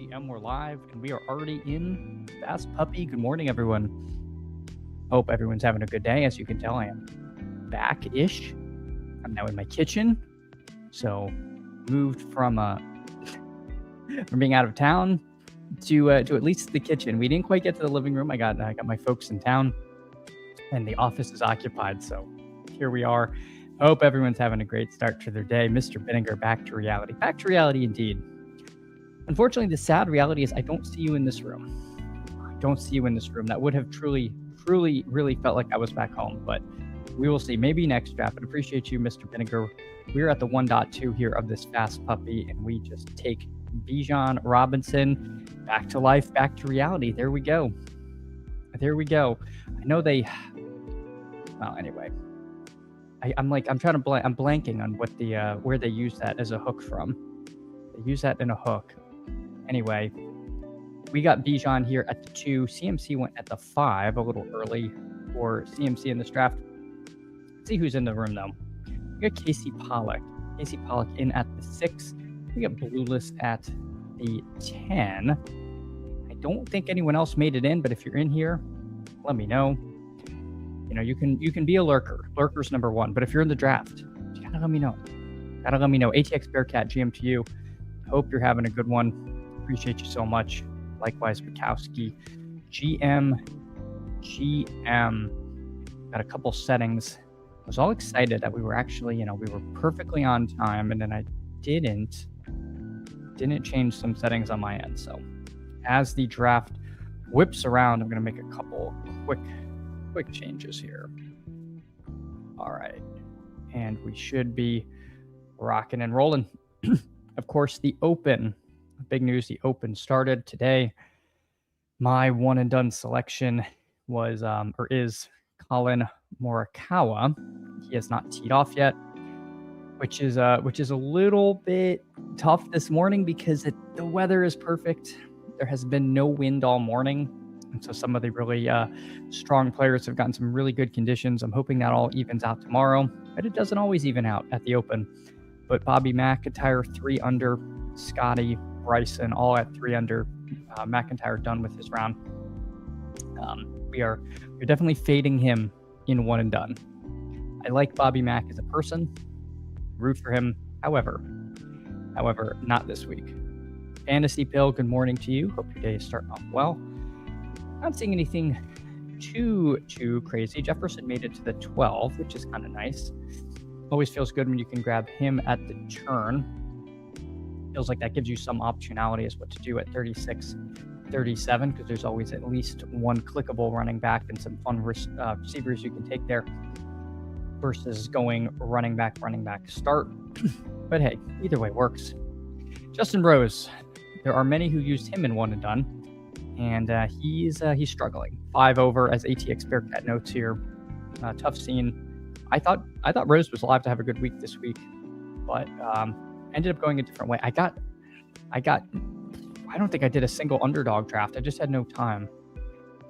GM. We're live, and we are already in Fast Puppy. Good morning, everyone. Hope everyone's having a good day. As you can tell, I am back-ish. I'm now in my kitchen. So, moved from being out of town to at least the kitchen. We didn't quite get to the living room. I got my folks in town, and the office is occupied. So, here we are. Hope everyone's having a great start to their day. Mr. Binninger, back to reality. Back to reality indeed. Unfortunately, the sad reality is I don't see you in this room. I don't see you in this room. That would have truly, really felt like I was back home, but we will see. Maybe next draft. But appreciate you, Mr. Binninger. We're at the 1.2 here of this Fast Puppy, and we just take Bijan Robinson back to life, back to reality. There we go. There we go. I know they... Well, anyway. I'm trying to I'm blanking on what the where they use that as a hook from. They use that in a hook. Anyway, we got Bijan here at the 2. CMC went at the 5, a little early for CMC in this draft. Let's see who's in the room though. We got Casey Pollock. Casey Pollock in at the 6. We got Blueless at the 10. I don't think anyone else made it in, but if you're in here, let me know. You know, you can be a lurker. Lurker's number 1. But if you're in the draft, you gotta let me know. ATX Bearcat, GM to you. Hope you're having a good one. Appreciate you so much. Likewise, Bukowski. GM. Got a couple settings. I was all excited that we were actually, we were perfectly on time, and then I didn't change some settings on my end. So as the draft whips around, I'm going to make a couple quick changes here. All right. And we should be rocking and rolling. Of course, the Open. Big news, the Open started today. My one and done selection was is Colin Morikawa. He has not teed off yet, which is a little bit tough this morning because the weather is perfect. There has been no wind all morning. And so some of the really strong players have gotten some really good conditions. I'm hoping that all evens out tomorrow, but it doesn't always even out at the Open. But Bobby McIntyre 3 under, Scotty, Bryson all at 3 under. McIntyre done with his round. We're definitely fading him in one and done. I like Bobby Mack as a person. Root for him. However, not this week. Fantasy Pill, good morning to you. Hope your day is starting off well. Not seeing anything too crazy. Jefferson made it to the 12, which is kind of nice. Always feels good when you can grab him at the turn. Feels like that gives you some optionality as what to do at 36, 37, because there's always at least one clickable running back and some fun receivers you can take there versus going running back start. But hey, either way works. Justin Rose. There are many who used him in one and done. And he's struggling. 5 over, as ATX Bearcat notes here. Tough scene. I thought Rose was alive to have a good week this week, but ended up going a different way. I don't think I did a single Underdog draft. I just had no time.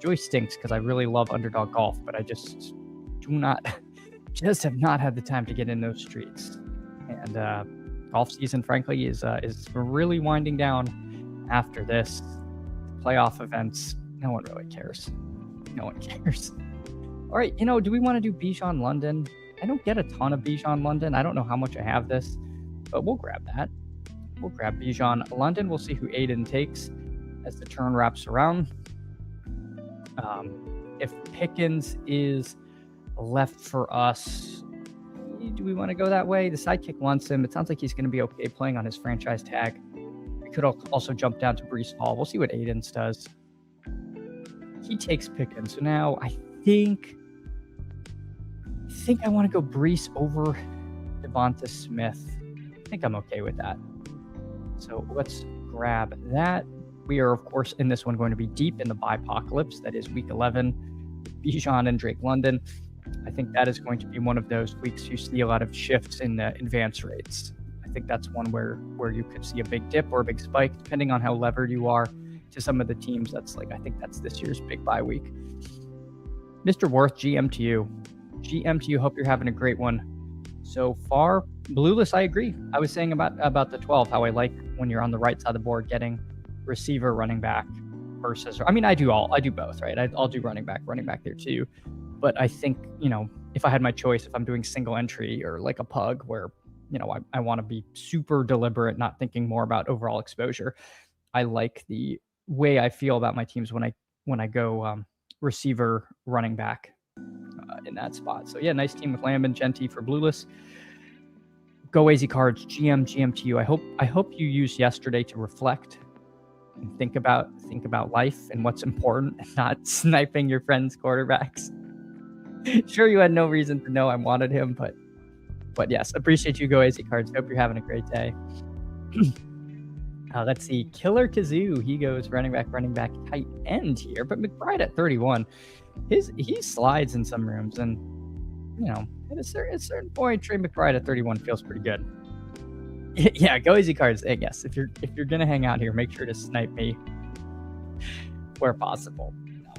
Joy stinks because I really love Underdog golf, but I just have not had the time to get in those streets. And golf season, frankly, is really winding down after this. Playoff events, no one really cares. No one cares. All right, do we want to do Bijan London? I don't get a ton of Bijan London. I don't know how much I have this, but we'll grab that. We'll grab Bijan London. We'll see who Aiden takes as the turn wraps around. If Pickens is left for us, do we want to go that way? The sidekick wants him. It sounds like he's going to be okay playing on his franchise tag. Could also jump down to Breece Hall. We'll see what Aiden's does. He takes Pickens. So now I think I want to go Breece over Devonta Smith. I think I'm okay with that. So let's grab that. We are, of course, in this one going to be deep in the Bipocalypse. That is week 11. Bijan and Drake London. I think that is going to be one of those weeks you see a lot of shifts in the advance rates. I think that's one where you could see a big dip or a big spike, depending on how levered you are to some of the teams. I think that's this year's big bye week. Mr. Worth, GM to you. Hope you're having a great one so far. Blueless, I agree. I was saying about the 12, how I like when you're on the right side of the board getting receiver, running back versus. I mean, I do both, right? I'll do running back there too. But I think, if I had my choice, if I'm doing single entry or like a pug where, I want to be super deliberate, not thinking more about overall exposure. I like the way I feel about my teams when I go receiver, running back in that spot. So yeah, nice team with Lamb and Genty for Blueless. Go AZ Cards, GM to you. I hope you used yesterday to reflect and think about life and what's important, and not sniping your friends' quarterbacks. Sure, you had no reason to know I wanted him, but yes, appreciate you, Go AZ Cards. Hope you're having a great day. Let's see, Killer Kazoo. He goes running back, tight end here, but McBride at 31. He slides in some rooms, and at a certain point, Trey McBride at 31 feels pretty good. Yeah, Go AZ Cards. Yes, if you're gonna hang out here, make sure to snipe me where possible.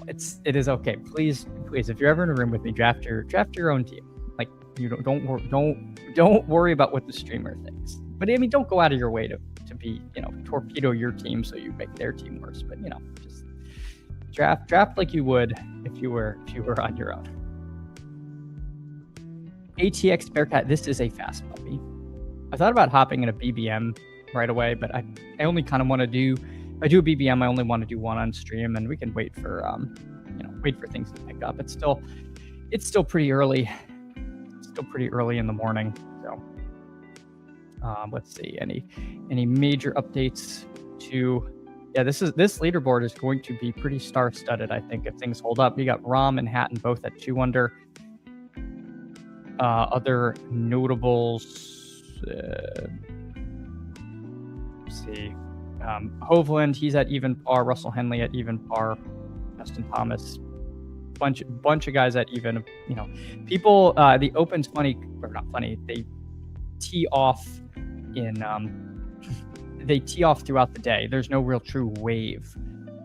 It is okay. Please, if you're ever in a room with me, draft your own team. Like, you don't worry about what the streamer thinks. But I mean, don't go out of your way to be, torpedo your team so you make their team worse. But just draft like you would if you were on your own. ATX Bearcat, this is a fast puppy. I thought about hopping in a BBM right away, but I only kind of want to do. If I do a BBM, I only want to do one on stream, and we can wait for things to pick up. It's still pretty early. It's still pretty early in the morning. So let's see, any major updates to. Yeah, this leaderboard is going to be pretty star-studded, I think, if things hold up. You got Rom and Hatton both at 2 under. Other notables. Let's see. Hovland, he's at even par. Russell Henley at even par. Justin Thomas, bunch of guys at even. People. The Open's funny, or not funny. They tee off throughout the day. There's no real true wave,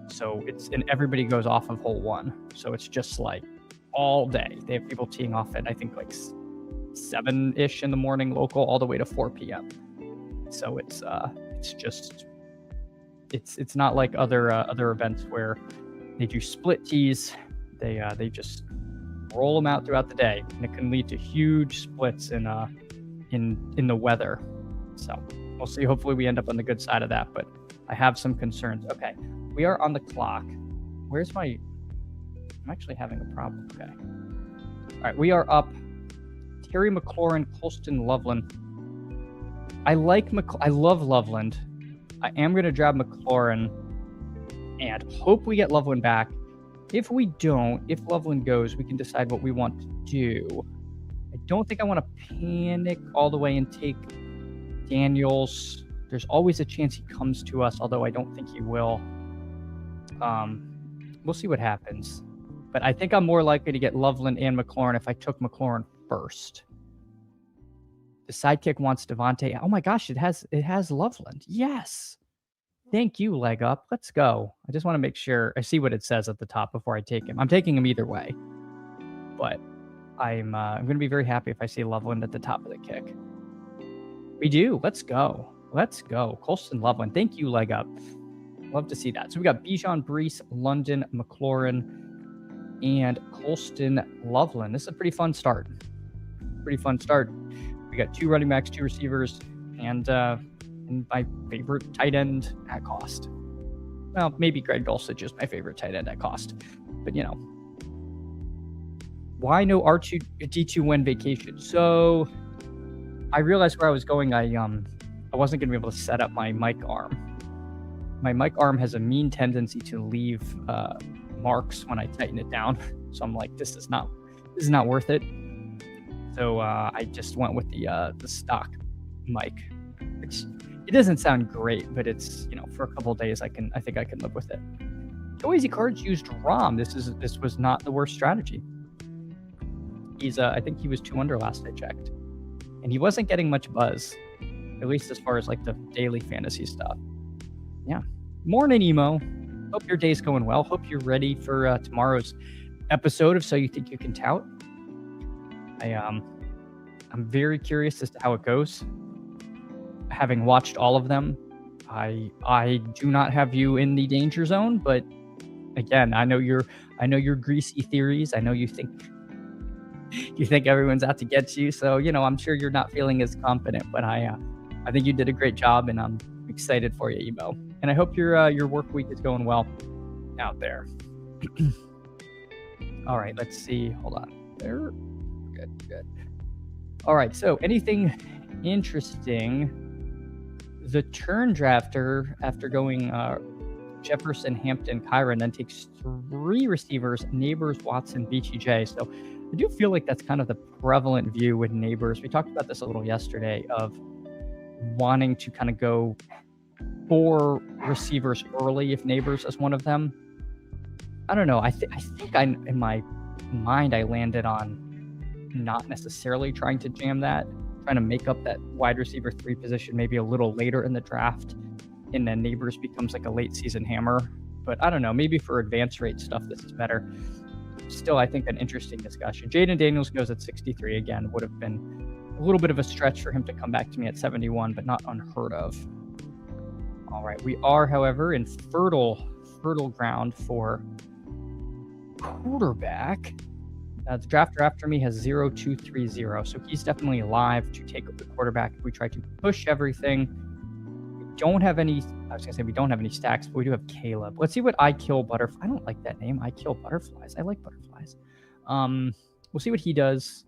so and everybody goes off of hole 1. So it's just like all day. They have people teeing off at, I think, like 7-ish in the morning local, all the way to 4 p.m. So it's not like other events where they do split tees. They just roll them out throughout the day, and it can lead to huge splits in the weather. So we'll see. Hopefully we end up on the good side of that, but I have some concerns. Okay, we are on the clock. I'm actually having a problem. Okay. All right, we are up. Terry McLaurin, Colston, Loveland. I love Loveland. I am going to grab McLaurin and hope we get Loveland back. If we don't, if Loveland goes, we can decide what we want to do. I don't think I want to panic all the way and take Daniels. There's always a chance he comes to us, although I don't think he will. We'll see what happens. But I think I'm more likely to get Loveland and McLaurin if I took McLaurin first. The sidekick wants Devontae. Oh my gosh, it has Loveland. Yes. Thank you, leg up. Let's go. I just want to make sure I see what it says at the top before I take him. I'm taking him either way. But I'm going to be very happy if I see Loveland at the top of the kick. We do. Let's go. Let's go. Colston Loveland. Thank you, leg up. Love to see that. So we got Bijan, Brees, London, McLaurin, and Colston Loveland. This is a pretty fun start. We got 2 running backs, 2 receivers, and my favorite tight end at cost. Well, maybe Greg Dulcich is my favorite tight end at cost. But, why no R2D2 win vacation? So I realized where I was going. I wasn't going to be able to set up my mic arm. My mic arm has a mean tendency to leave marks when I tighten it down. So I'm like, this is not worth it. So I just went with the stock mic, which it doesn't sound great, but it's, for a couple of days I think I can live with it. Go AZ Cards used ROM. This was not the worst strategy. I think he was 2 under last I checked, and he wasn't getting much buzz, at least as far as like the daily fantasy stuff. Yeah. Morning, Emo. Hope your day's going well. Hope you're ready for tomorrow's episode of So You Think You Can Tout. I'm very curious as to how it goes. Having watched all of them, I do not have you in the danger zone, but again, I know your greasy theories. I know you think everyone's out to get you. So, I'm sure you're not feeling as confident, but I think you did a great job, and I'm excited for you, Emo. And I hope your work week is going well out there. All right, let's see. Hold on. There. Good, good. All right. So, anything interesting? The turn drafter, after going Jefferson, Hampton, Kyron, then takes 3 receivers: Neighbors, Watson, BTJ. So I do feel like that's kind of the prevalent view with Neighbors. We talked about this a little yesterday of wanting to kind of go 4 receivers early if Neighbors is one of them. I don't know. I think in my mind I landed on not necessarily trying to jam that, trying to make up that wide receiver 3 position maybe a little later in the draft, and then Neighbors becomes like a late season hammer. But I don't know, maybe for advance rate stuff, this is better. Still, I think an interesting discussion. Jaden Daniels goes at 63 again. Would have been a little bit of a stretch for him to come back to me at 71, but not unheard of. All right, we are, however, in fertile ground for quarterback. The drafter after me has 0-2-3-0, so he's definitely live to take up the quarterback if we try to push everything. We don't have any stacks, but we do have Caleb. Let's see what I Kill Butterflies. I don't like that name. I Kill Butterflies. I like butterflies. We'll see what he does.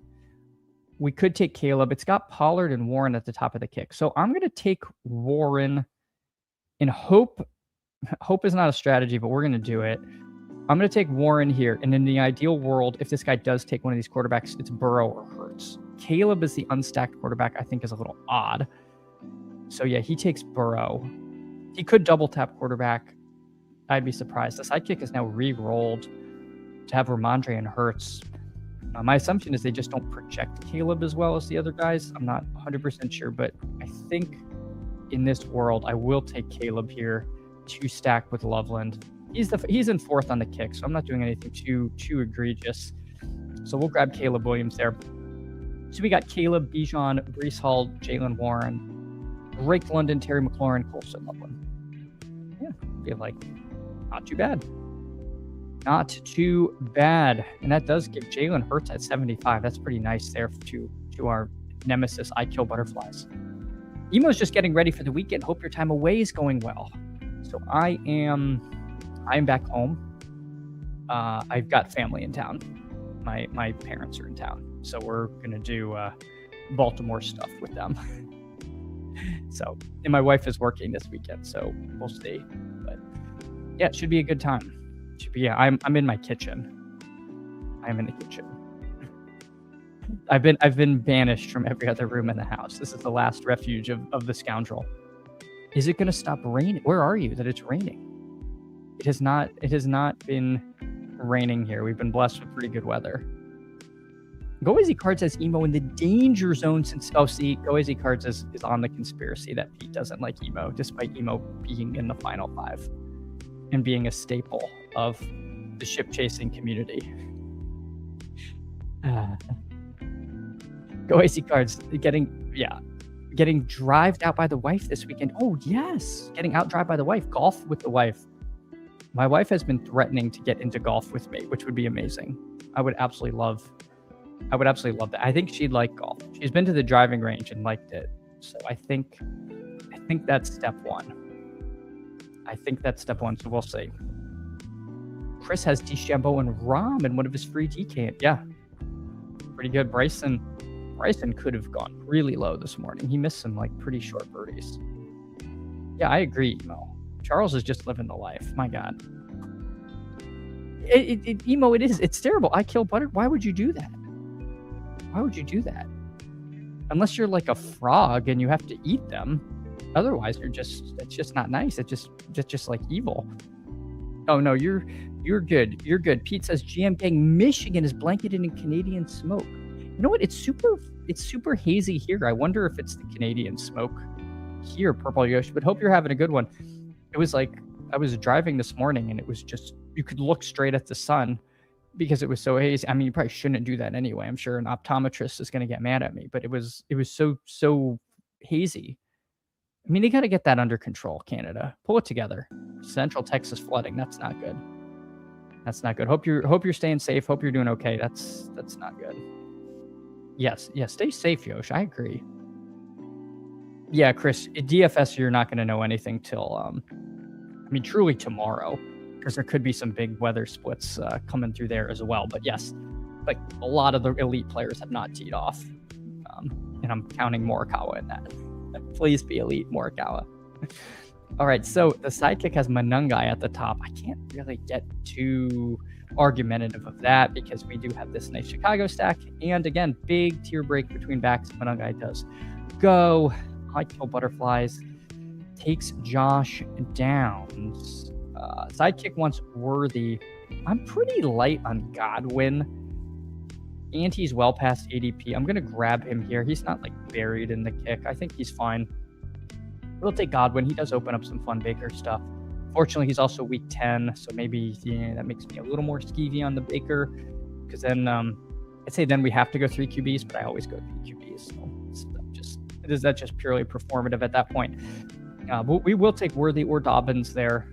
We could take Caleb. It's got Pollard and Warren at the top of the kick. So I'm going to take Warren in hope. Hope is not a strategy, but we're going to do it. I'm going to take Warren here. And in the ideal world, if this guy does take one of these quarterbacks, it's Burrow or Hurts. Caleb is the unstacked quarterback, I think is a little odd. So yeah, he takes Burrow. He could double tap quarterback. I'd be surprised. The sidekick is now re-rolled to have Ramondre and Hurts. My assumption is they just don't project Caleb as well as the other guys. I'm not 100% sure, but I think in this world, I will take Caleb here to stack with Loveland. He's in 4th on the kick, so I'm not doing anything too egregious. So we'll grab Caleb Williams there. So we got Caleb, Bijan, Breece Hall, Jalen Warren, Drake London, Terry McLaurin, Colson Loveland. Yeah, I feel like not too bad. Not too bad. And that does give Jalen Hurts at 75. That's pretty nice there to our nemesis, I Kill Butterflies. Emo's just getting ready for the weekend. Hope your time away is going well. So I am back home. I've got family in town. My parents are in town. So we're going to do Baltimore stuff with them. So, and my wife is working this weekend, so we'll see. But yeah, it should be a good time. I'm in my kitchen. I'm in the kitchen. I've been banished from every other room in the house. This is the last refuge of the scoundrel. Is it going to stop raining? Where are you that it's raining? It has not been raining here. We've been blessed with pretty good weather. Go Easy Cards has Emo in the danger zone since... Oh, see, Go Easy Cards is on the conspiracy that Pete doesn't like Emo, despite Emo being in the final 5 and being a staple of the ship-chasing community. Go Easy Cards getting drived out by the wife this weekend. Oh, yes. Getting out drive by the wife. Golf with the wife. My wife has been threatening to get into golf with me, which would be amazing. I would absolutely love that. I think she'd like golf. She's been to the driving range and liked it. So I think that's step 1. So we'll see. Chris has DeChambeau and Rom in one of his free DK. Yeah. Pretty good. Bryson could have gone really low this morning. He missed some pretty short birdies. Yeah, I agree, Emo. Charles is just living the life. My God. Emo, it's terrible. I Kill Butter. Why would you do that? Unless you're like a frog and you have to eat them. Otherwise, it's just not nice. It's just like evil. Oh no, you're good. You're good. Pete says GM Gang Michigan is blanketed in Canadian smoke. You know what? It's super hazy here. I wonder if it's the Canadian smoke here, Purple Yoshi. But hope you're having a good one. It was like I was driving this morning and it was just, you could look straight at the sun because it was so hazy. I mean, you probably shouldn't do that anyway. I'm sure an optometrist is going to get mad at me, but it was so hazy. I mean, they got to get that under control, Canada. Pull it together. Central Texas flooding. That's not good. That's not good. Hope you're staying safe. Hope you're doing okay. That's not good. Yes, stay safe, Yosh. I agree. Yeah, Chris, DFS, you're not going to know anything till, I mean, truly tomorrow, because there could be some big weather splits coming through there as well. But yes, like a lot of the elite players have not teed off, and I'm counting Morikawa in that. Please be elite, Morikawa. All right, so the sidekick has Manungai at the top. I can't really get too argumentative of that because we do have this nice Chicago stack. And again, big tier break between backs. Manungai does go. High kill butterflies. Takes Josh Downs. Sidekick wants Worthy. I'm pretty light on Godwin. And he's well past ADP. I'm going to grab him here. He's not like buried in the kick. I think he's fine. We'll take Godwin. He does open up some fun Baker stuff. Fortunately, he's also week 10, so maybe that makes me a little more skeevy on the Baker. Because then I'd say then we have to go 3 QBs, but I always go 3 QBs. So that's just purely performative at that point. We will take Worthy or Dobbins there.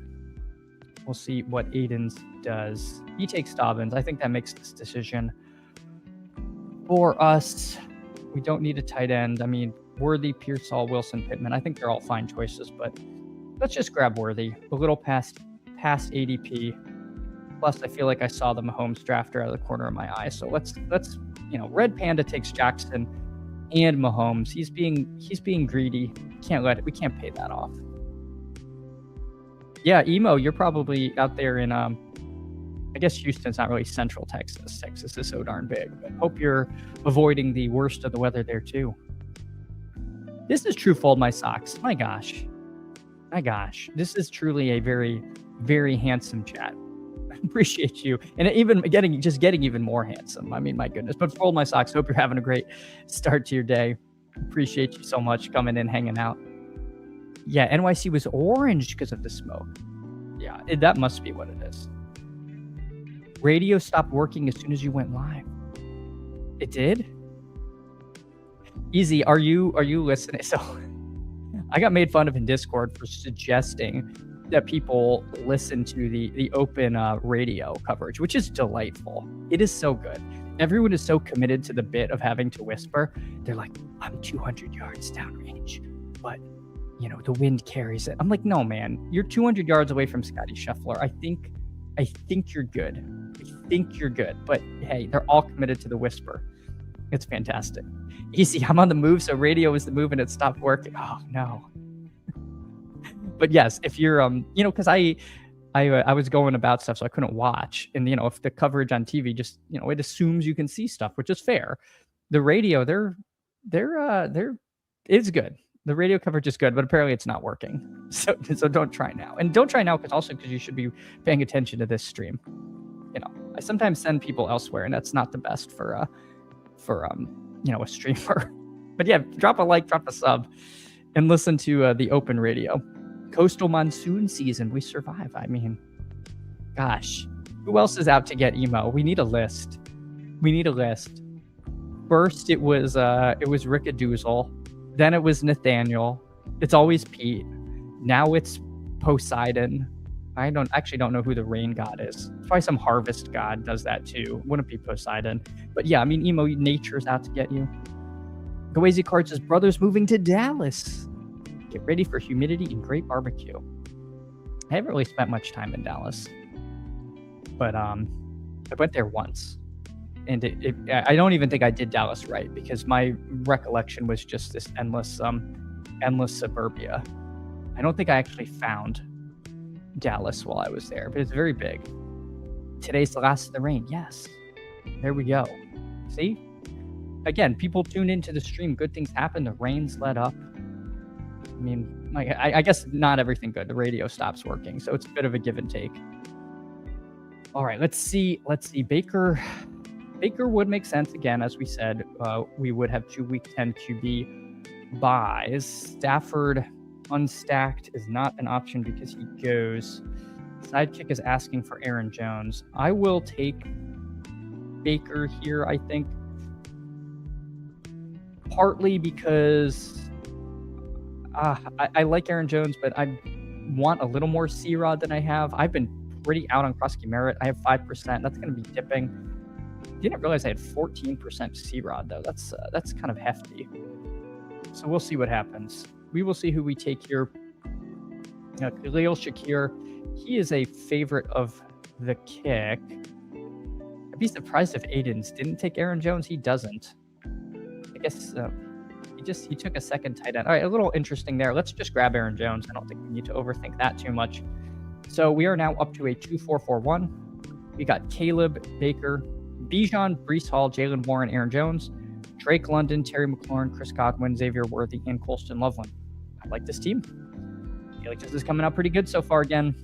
We'll see what Aiden's does. He takes Dobbins. I think that makes this decision for us. We don't need a tight end. I mean, Worthy, Pearsall, Wilson, Pittman. I think they're all fine choices, but let's just grab Worthy. A little past ADP. Plus, I feel like I saw the Mahomes drafter out of the corner of my eye. So let's Red Panda takes Jackson and Mahomes. He's being greedy. We can't pay that off. Yeah, Emo, you're probably out there in I guess Houston's not really central Texas. Texas is so darn big, but hope you're avoiding the worst of the weather there too. This is true fold my socks. My gosh. This is truly a very, very handsome chat. I appreciate you. And even getting even more handsome. I mean, my goodness. But fold my socks. Hope you're having a great start to your day. Appreciate you so much coming in, hanging out. Yeah, NYC was orange because of the smoke. Yeah, that must be what it is. Radio stopped working as soon as you went live. It did? Easy, are you listening? So I got made fun of in Discord for suggesting that people listen to the open radio coverage, which is delightful. It is so good. Everyone is so committed to the bit of having to whisper. They're like, I'm 200 yards downrange, but the wind carries it. I'm like, no, man, you're 200 yards away from Scotty Scheffler. I think you're good. But hey, they're all committed to the whisper. It's fantastic. Easy, I'm on the move, so radio is the move and it stopped working. Oh no. But yes, if you're because I was going about stuff, so I couldn't watch. And if the coverage on TV just it assumes you can see stuff, which is fair. The radio, it's good. The radio coverage is good, but apparently it's not working. So don't try now. And don't try now because you should be paying attention to this stream. I sometimes send people elsewhere, and that's not the best for a streamer. But yeah, drop a like, drop a sub, and listen to the open radio. Coastal monsoon season, we survive. I mean, gosh, who else is out to get emo? We need a list. First, it was Rickadoozle. Then it was Nathaniel. It's always Pete. Now it's Poseidon. I don't know who the rain god is. Probably some harvest god does that too. Wouldn't be Poseidon. But yeah, I mean, emo, nature's out to get you. Goazy Cards' brother's moving to Dallas. Get ready for humidity and great barbecue. I haven't really spent much time in Dallas, but I went there once. And I don't even think I did Dallas right because my recollection was just this endless suburbia. I don't think I actually found Dallas while I was there, but it's very big. Today's the last of the rain. Yes. There we go. See? Again, people tune into the stream. Good things happen. The rain's let up. I mean, I guess not everything good. The radio stops working, so it's a bit of a give and take. All right, let's see. Baker would make sense. Again, as we said, we would have 2 week 10 QB buys. Stafford unstacked is not an option because he goes. Sidekick is asking for Aaron Jones. I will take Baker here, I think. Partly because I like Aaron Jones, but I want a little more C-Rod than I have. I've been pretty out on Krusky Merritt. I have 5%. That's going to be dipping. Didn't realize I had 14% C-Rod, though. That's kind of hefty. So we'll see what happens. We will see who we take here. Khalil Shakir, he is a favorite of the kick. I'd be surprised if Aiden's didn't take Aaron Jones. He doesn't. I guess he took a second tight end. All right, a little interesting there. Let's just grab Aaron Jones. I don't think we need to overthink that too much. So we are now up to a 2-4-4-1. We got Caleb, Baker, Bijan, Breece Hall, Jalen Warren, Aaron Jones, Drake London, Terry McLaurin, Chris Godwin, Xavier Worthy, and Colston Loveland. I like this team. I feel like this is coming out pretty good so far again.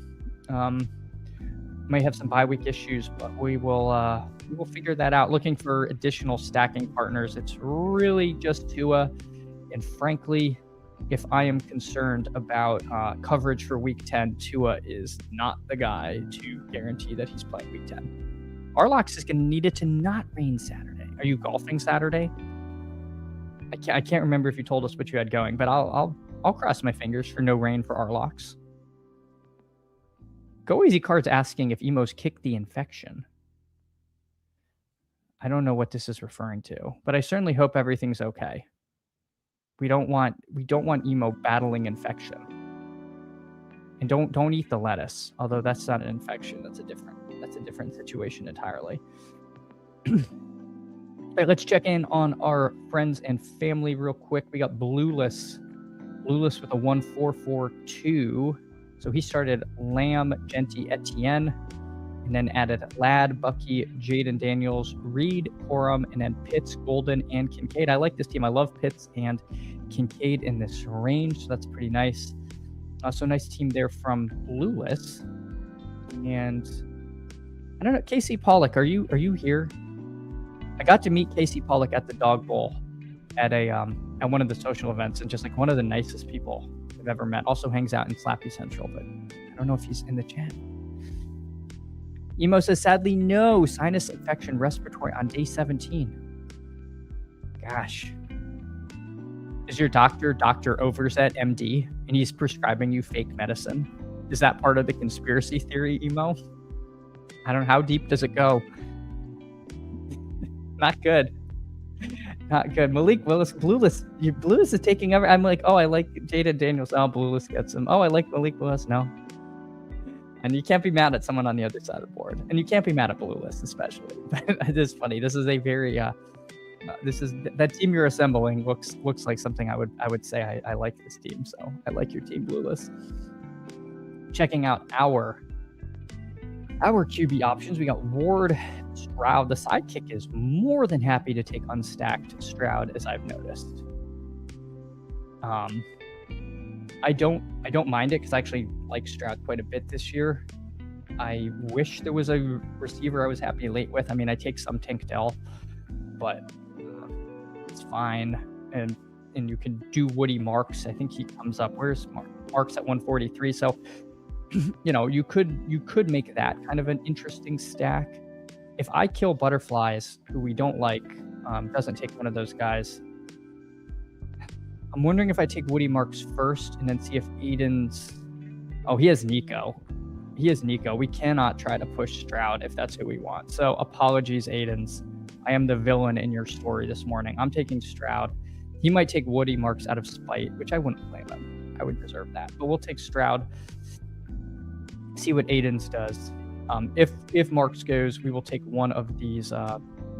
Might have some bye week issues, but we will figure that out. Looking for additional stacking partners. It's really just Tua, and frankly, if I am concerned about coverage for Week 10, Tua is not the guy to guarantee that he's playing Week 10. Arlox is going to need it to not rain Saturday. Are you golfing Saturday? I can't remember if you told us what you had going, but I'll cross my fingers for no rain for Arlox. Go Easy Cards asking if Emo's kicked the infection. I don't know what this is referring to, but I certainly hope everything's okay. We don't want Emo battling infection. And don't eat the lettuce, although that's not an infection. That's a different situation entirely. All right, let's check in on our friends and family real quick. We got Blueless with a 1-4-4-2. So he started Lamb, Genty, Etienne, and then added Ladd, Bucky, Jaden Daniels, Reed, Corum, and then Pitts, Golden, and Kincaid. I like this team. I love Pitts and Kincaid in this range, so that's pretty nice. So nice team there from Blueless. And I don't know, Casey Pollock, are you here? I got to meet Casey Pollock at the Dog Bowl at one of the social events, and just like one of the nicest people I've ever met. Also hangs out in Slappy Central, but I don't know if he's in the chat. Emo says, sadly, no sinus infection respiratory on day 17. Gosh. Is your doctor Dr. Overzet, MD, and he's prescribing you fake medicine? Is that part of the conspiracy theory, Emo? I don't know. How deep does it go? Not good. Not good. Malik Willis, Blueless is taking over. I'm like, oh, I like Jada Daniels. Oh, Blueless gets him. Oh, I like Malik Willis. No. And you can't be mad at someone on the other side of the board. And you can't be mad at Blueless, especially. But it is funny. This is a very, that team you're assembling looks like something I would say I like this team. So I like your team, Blueless. Checking out our QB options. We got Ward, Stroud. The sidekick is more than happy to take unstacked Stroud, as I've noticed. I don't mind it because I actually like Stroud quite a bit this year. I wish there was a receiver I was happy late with. I mean, I take some Tank Dell, but it's fine. And you can do Woody Marks. I think he comes up. Where's Marks at 143? So you could make that kind of an interesting stack. If I kill Butterflies, who we don't like, doesn't take one of those guys, I'm wondering if I take Woody Marks first and then see if Aiden's... Oh, he has Nico. We cannot try to push Stroud if that's who we want. So apologies, Aiden's. I am the villain in your story this morning. I'm taking Stroud. He might take Woody Marks out of spite, which I wouldn't blame him. I would deserve that. But we'll take Stroud. See what Aiden's does. If Marks goes, we will take one of these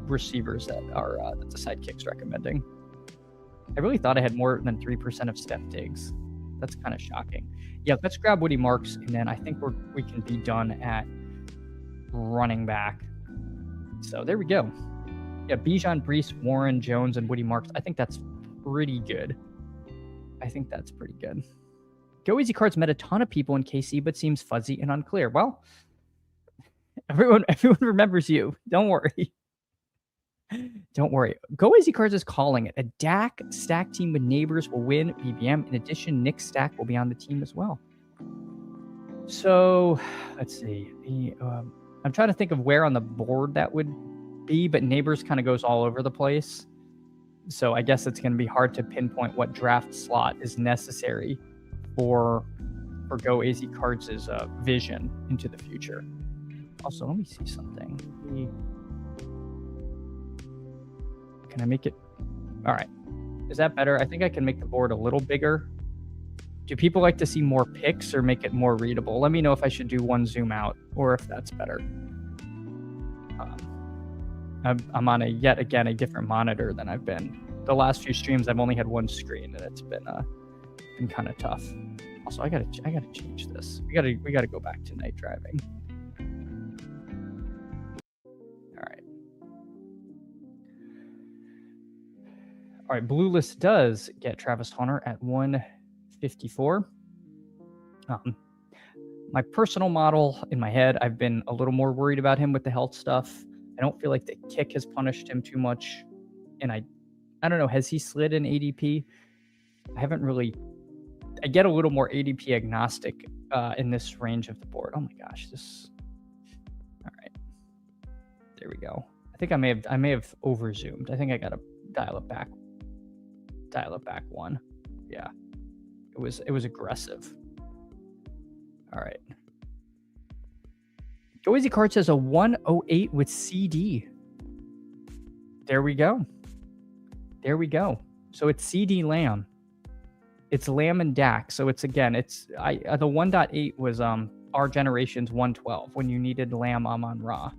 receivers that the sidekick's recommending. I really thought I had more than 3% of Steph Diggs. That's kind of shocking. Yeah, let's grab Woody Marks, and then I think we can be done at running back. So there we go. Yeah, Bijan, Breece, Warren, Jones, and Woody Marks. I think that's pretty good. Go Easy Cards met a ton of people in KC, but seems fuzzy and unclear. Well, everyone remembers you. Don't worry. Go Easy Cards is calling it. A Dak stack team with neighbors will win BBM. In addition, Nick Stack will be on the team as well. So let's see. I'm trying to think of where on the board that would be, but neighbors kind of goes all over the place. So I guess it's going to be hard to pinpoint what draft slot is necessary for Go AZ Cards' vision into the future. Also, let me see something. Can I make it? All right. Is that better? I think I can make the board a little bigger. Do people like to see more picks or make it more readable? Let me know if I should do one zoom out or if that's better. I'm on yet again a different monitor than I've been. The last few streams I've only had one screen and it's been kind of tough. Also, I gotta change this. We gotta go back to night driving. All right, Blue List does get Travis Hunter at 154. My personal model in my head, I've been a little more worried about him with the health stuff. I don't feel like the kick has punished him too much. And I don't know, has he slid in ADP? I get a little more ADP agnostic in this range of the board. Oh my gosh, all right. There we go. I think I may have over zoomed. I think I gotta dial it back one. Yeah, it was aggressive. All right. Go Easy Card says a 108 with CD. There we go. So it's CD Lamb. It's Lamb and Dak. So it's the 1.8 was our generation's 112 when you needed Lamb Amon Ra.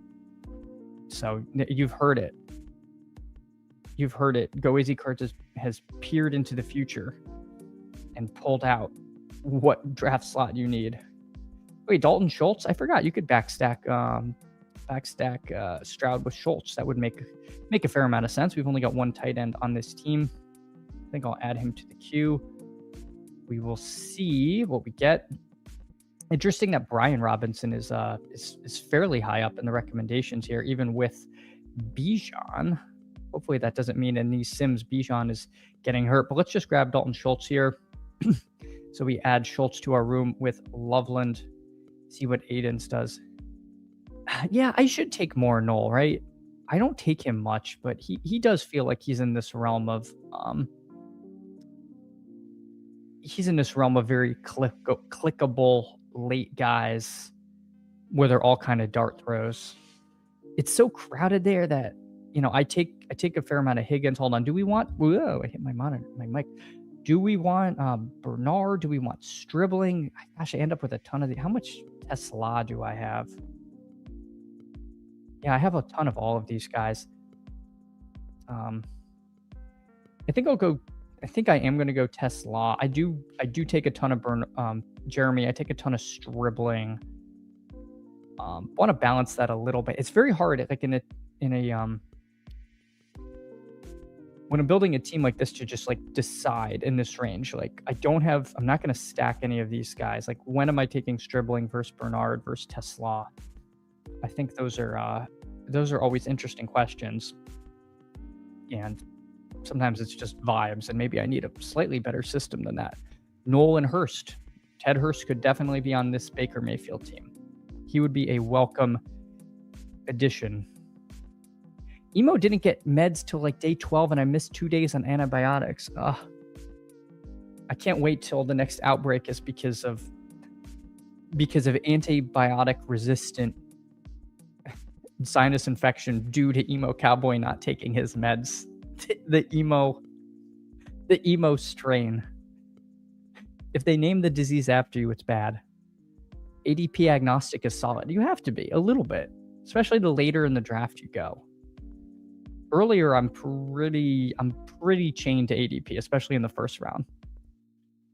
So you've heard it. Go Easy Cards has peered into the future and pulled out what draft slot you need. Wait, Dalton Schultz? I forgot you could backstack Stroud with Schultz. That would make a fair amount of sense. We've only got one tight end on this team. I think I'll add him to the queue. We will see what we get. Interesting that Brian Robinson is fairly high up in the recommendations here, even with Bijan. Hopefully that doesn't mean in these sims Bijan is getting hurt. But let's just grab Dalton Schultz here. So we add Schultz to our room with Loveland. See what Aiden's does. Yeah, I should take more Knoll, right? I don't take him much, but he does feel like he's in this realm of very clickable late guys where they're all kind of dart throws. It's so crowded there that I take a fair amount of Higgins. Hold on. Do we want? Whoa! I hit my mic. Do we want Bernard? Do we want Stribling? Gosh, I end up with a ton of the. How much Tesla do I have? Yeah, I have a ton of all of these guys. I think I'll go. I think I am going to go Tesla. I do take a ton of Jeremy. I take a ton of Stribling. Want to balance that a little bit. It's very hard, like in a when I'm building a team like this, to just like decide in this range. Like I'm not going to stack any of these guys. Like when am I taking Stribling versus Bernard versus Tesla? I think those are always interesting questions. And sometimes it's just vibes, and maybe I need a slightly better system than that. Nolan Hurst. Ted Hurst could definitely be on this Baker Mayfield team. He would be a welcome addition. Emo didn't get meds till like day 12, and I missed 2 days on antibiotics. I can't wait till the next outbreak is because of antibiotic resistant sinus infection due to Emo Cowboy not taking his meds. The emo strain. If they name the disease after you, it's bad. ADP agnostic is solid. You have to be a little bit, especially the later in the draft you go. Earlier, I'm pretty chained to ADP, especially in the first round.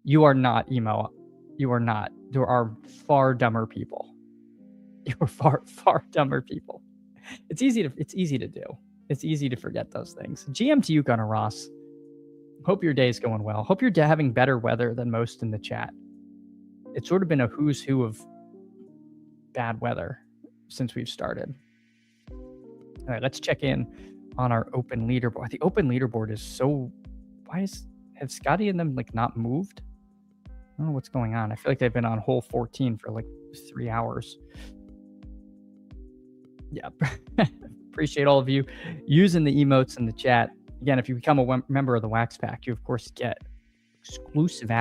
You are not emo. You are not. There are far dumber people. You are far dumber people. It's easy to do. It's easy to forget those things. GM to you, Gunnar Ross. Hope your day's going well. Hope you're having better weather than most in the chat. It's sort of been a who's who of bad weather since we've started. All right, let's check in on our open leaderboard. The open leaderboard is so... have Scotty and them like not moved? I don't know what's going on. I feel like they've been on hole 14 for like 3 hours. Yeah. Appreciate all of you using the emotes in the chat Again, if you become a member of the Wax Pack, you of course get exclusive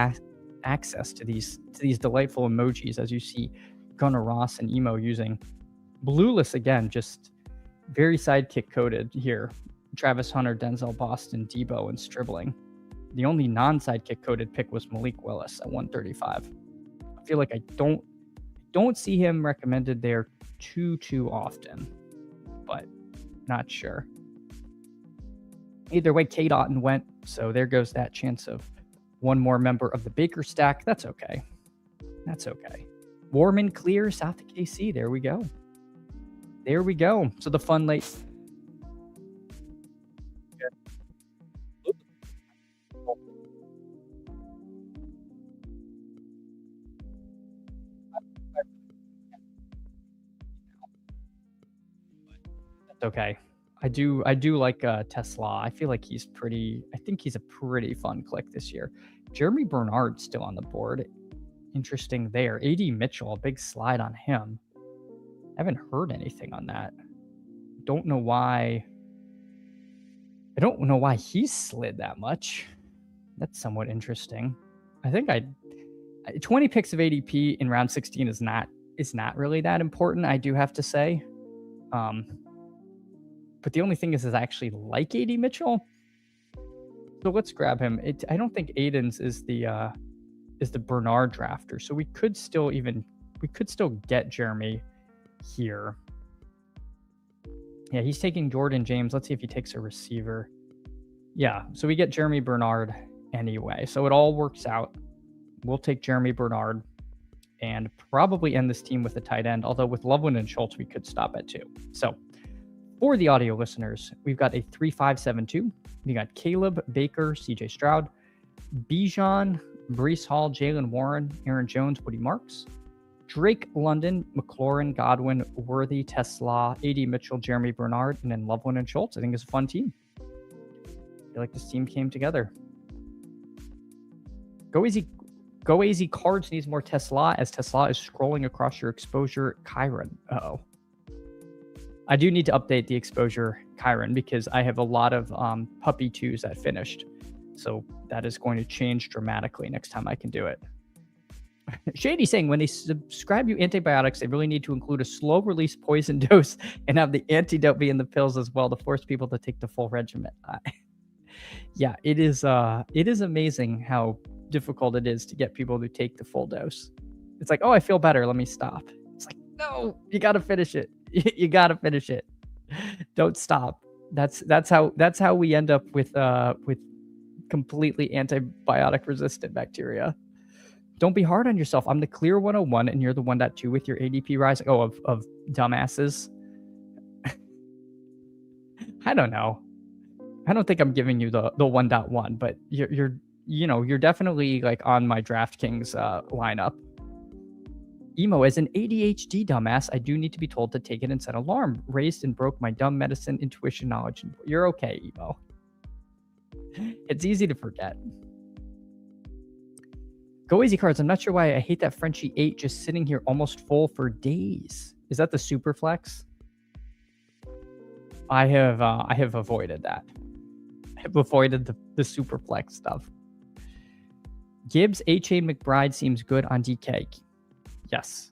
access to these delightful emojis, as you see Gunnar Ross and Emo using. Blueless again, just very sidekick coded here. Travis Hunter, Denzel Boston, Debo, and Stribling. The only non-sidekick coded pick was Malik Willis at 135. I feel like I don't see him recommended there too often, but not sure. Either way, K. Dotton went, so there goes that chance of one more member of the Baker stack. That's okay. That's okay. Warm and clear, south of KC. There we go. There we go. So the fun late. That's okay. I do like Tesla. I feel like I think he's a pretty fun click this year. Jeremy Bernard's still on the board. Interesting there. AD Mitchell, a big slide on him. I haven't heard anything on that. Don't know why. I don't know why he slid that much. That's somewhat interesting. I think 20 picks of ADP in round 16 is not really that important, I do have to say. But the only thing is I actually like AD Mitchell. So let's grab him. I don't think Aiden's is the Bernard drafter. So we could still get Jeremy here. Yeah, he's taking Jordan James. Let's see if he takes a receiver. Yeah, so we get Jeremy Bernard anyway. So it all works out. We'll take Jeremy Bernard and probably end this team with a tight end. Although with Loveland and Schultz, we could stop at 2. So for the audio listeners, we've got a 3-5-7-2. We got Caleb, Baker, CJ Stroud, Bijan, Breece Hall, Jalen Warren, Aaron Jones, Woody Marks, Drake London, McLaurin, Godwin, Worthy, Tesla, AD Mitchell, Jeremy Bernard, and then Loveland and Schultz. I think it's a fun team. I feel like this team came together. Go Easy Cards needs more Tesla, as Tesla is scrolling across your exposure. Kyron. Uh-oh. I do need to update the exposure, Kyron, because I have a lot of puppy 2s that finished. So that is going to change dramatically next time I can do it. Shady saying, when they subscribe you antibiotics, they really need to include a slow release poison dose and have the antidote be in the pills as well to force people to take the full regimen. Yeah, it is amazing how difficult it is to get people to take the full dose. It's like, oh, I feel better, let me stop. It's like, no, you got to finish it. You got to finish it. Don't stop. That's how we end up with completely antibiotic resistant bacteria. Don't be hard on yourself. I'm the clear 101 and you're the 1.2 with your ADP rising. Oh, of dumbasses. I don't know. I don't think I'm giving you the 1.1, but you're definitely like on my DraftKings lineup. Emo, as an ADHD dumbass, I do need to be told to take it and set alarm. Raised and broke my dumb medicine, intuition, knowledge. You're okay, Emo. It's easy to forget. Go Easy Cards. I'm not sure why I hate that Frenchie 8 just sitting here almost full for days. Is that the super flex? I have avoided that. I have avoided the super flex stuff. Gibbs, H.A. McBride seems good on DK. Yes.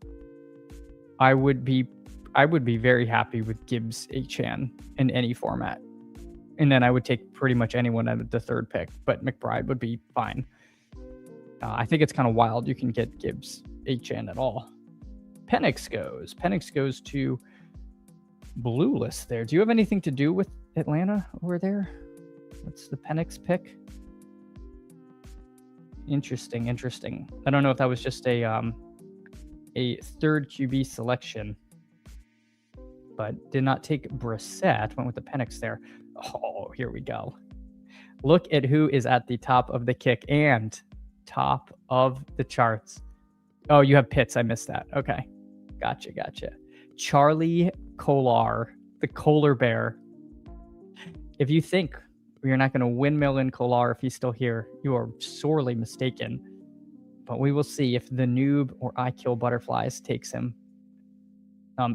I would be very happy with Gibbs H.A.N. in any format. And then I would take pretty much anyone at the 3rd pick, but McBride would be fine. I think it's kind of wild you can get Gibbs H.N. at all. Penix goes to Blue List there. Do you have anything to do with Atlanta over there? What's the Penix pick? Interesting. I don't know if that was just a 3rd QB selection, but did not take Brissett. Went with the Penix there. Oh, here we go. Look at who is at the top of the kick and top of the charts. Oh, you have Pitts. I missed that. Okay. Gotcha. Charlie Kolar, the Kohler Bear. If you think we are not going to windmill in Kolar if he's still here, you are sorely mistaken. But we will see if the noob or I Kill Butterflies takes him.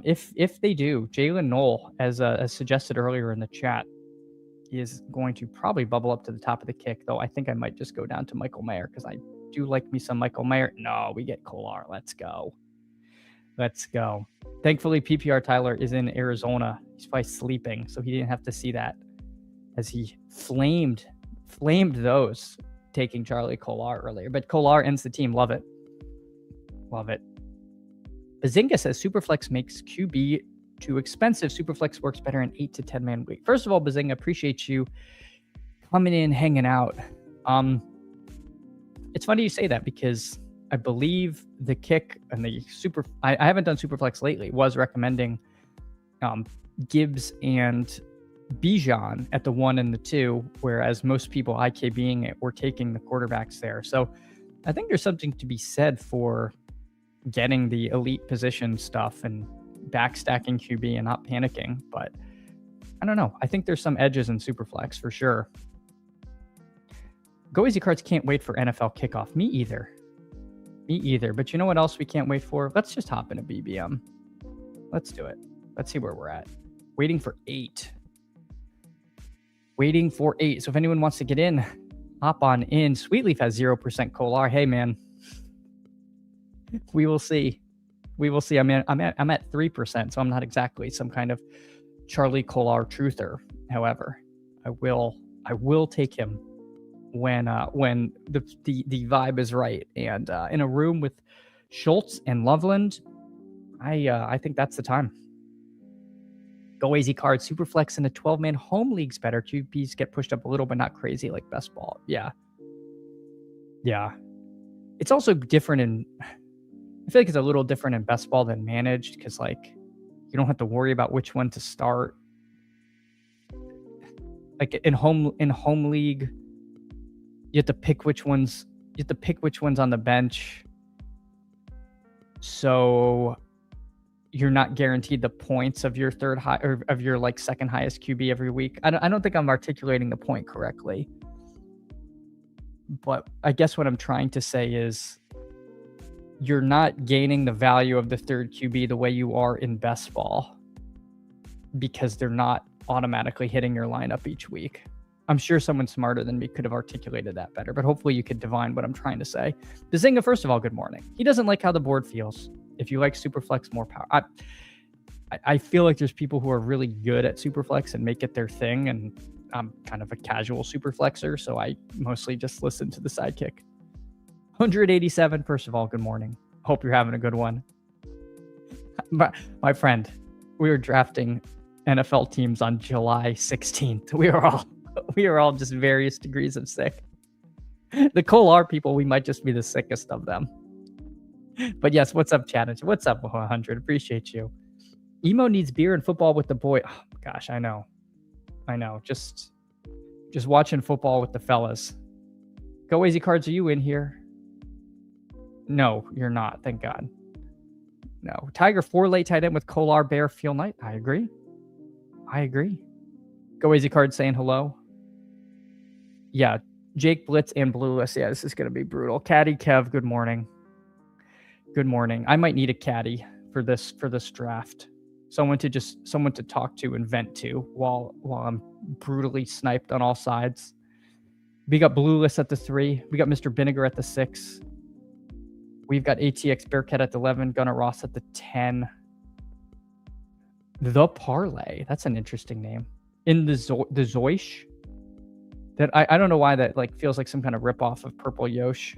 If they do, Jalen Knoll, as suggested earlier in the chat, is going to probably bubble up to the top of the kick, though I think I might just go down to Michael Mayer because I do like me some Michael Mayer. No, we get Kolar. Let's go. Let's go. Thankfully, PPR Tyler is in Arizona. He's probably sleeping, so he didn't have to see that as he flamed those taking Charlie Kolar earlier. But Kolar ends the team. Love it. Love it. Bazinga says Superflex makes QB too expensive. Superflex works better in 8 to 10 man week. First of all, Bazinga, appreciate you coming in, hanging out. It's funny you say that because I believe the kick and the I haven't done Superflex lately, was recommending Gibbs and Bijan at the 1 and the 2, whereas most people IKBing it were taking the quarterbacks there. So I think there's something to be said for getting the elite position stuff and backstacking QB and not panicking. But I don't know. I think there's some edges in Superflex for sure. Go Easy Cards can't wait for NFL kickoff. Me either. Me either. But you know what else we can't wait for? Let's just hop into BBM. Let's do it. Let's see where we're at. Waiting for 8. Waiting for 8. So if anyone wants to get in, hop on in. Sweetleaf has 0% Kolar. Hey, man. We will see. We will see. I'm at 3%, so I'm not exactly some kind of Charlie Kolar truther. However, I will take him when the vibe is right. And in a room with Schultz and Loveland, I think that's the time. Go Easy Cards. Superflex in a 12-man home league's better. QBs get pushed up a little, but not crazy like best ball. Yeah. Yeah. It's also different I feel like it's a little different in best ball than managed because like you don't have to worry about which one to start. Like in home league, you have to pick which ones on the bench. So you're not guaranteed the points of your third high or of your like second highest QB every week. I don't think I'm articulating the point correctly. But I guess what I'm trying to say is you're not gaining the value of the third QB the way you are in best ball because they're not automatically hitting your lineup each week. I'm sure someone smarter than me could have articulated that better, but hopefully you could divine what I'm trying to say. Bazinga, first of all, good morning. He doesn't like how the board feels. If you like Superflex, more power. I feel like there's people who are really good at Superflex and make it their thing, and I'm kind of a casual Superflexer, so I mostly just listen to the sidekick. 187, first of all, good morning. Hope you're having a good one. My friend, we were drafting NFL teams on July 16th. We are all just various degrees of sick. The Kolar people, we might just be the sickest of them. But yes, what's up, Chad? What's up, 100? Appreciate you. Emo needs beer and football with the boy. Oh, gosh, I know. Just watching football with the fellas. Go Easy Cards, are you in here? No, you're not. Thank God. No. Tiger 4 late tight end with Kolar Bear Feel Night. I agree. Go Easy Cards saying hello. Yeah, Jake Blitz and Blueless. Yeah, this is going to be brutal. Caddy Kev, good morning. Good morning. I might need a caddy for this draft. Someone to talk to and vent to while I'm brutally sniped on all sides. We got Blueless at the 3. We got Mr. Vinegar at the 6. We've got ATX Bearcat at the 11. Gunnar Ross at the 10. The Parlay. That's an interesting name. In the Zoish. That I don't know why that like feels like some kind of ripoff of Purple Yosh.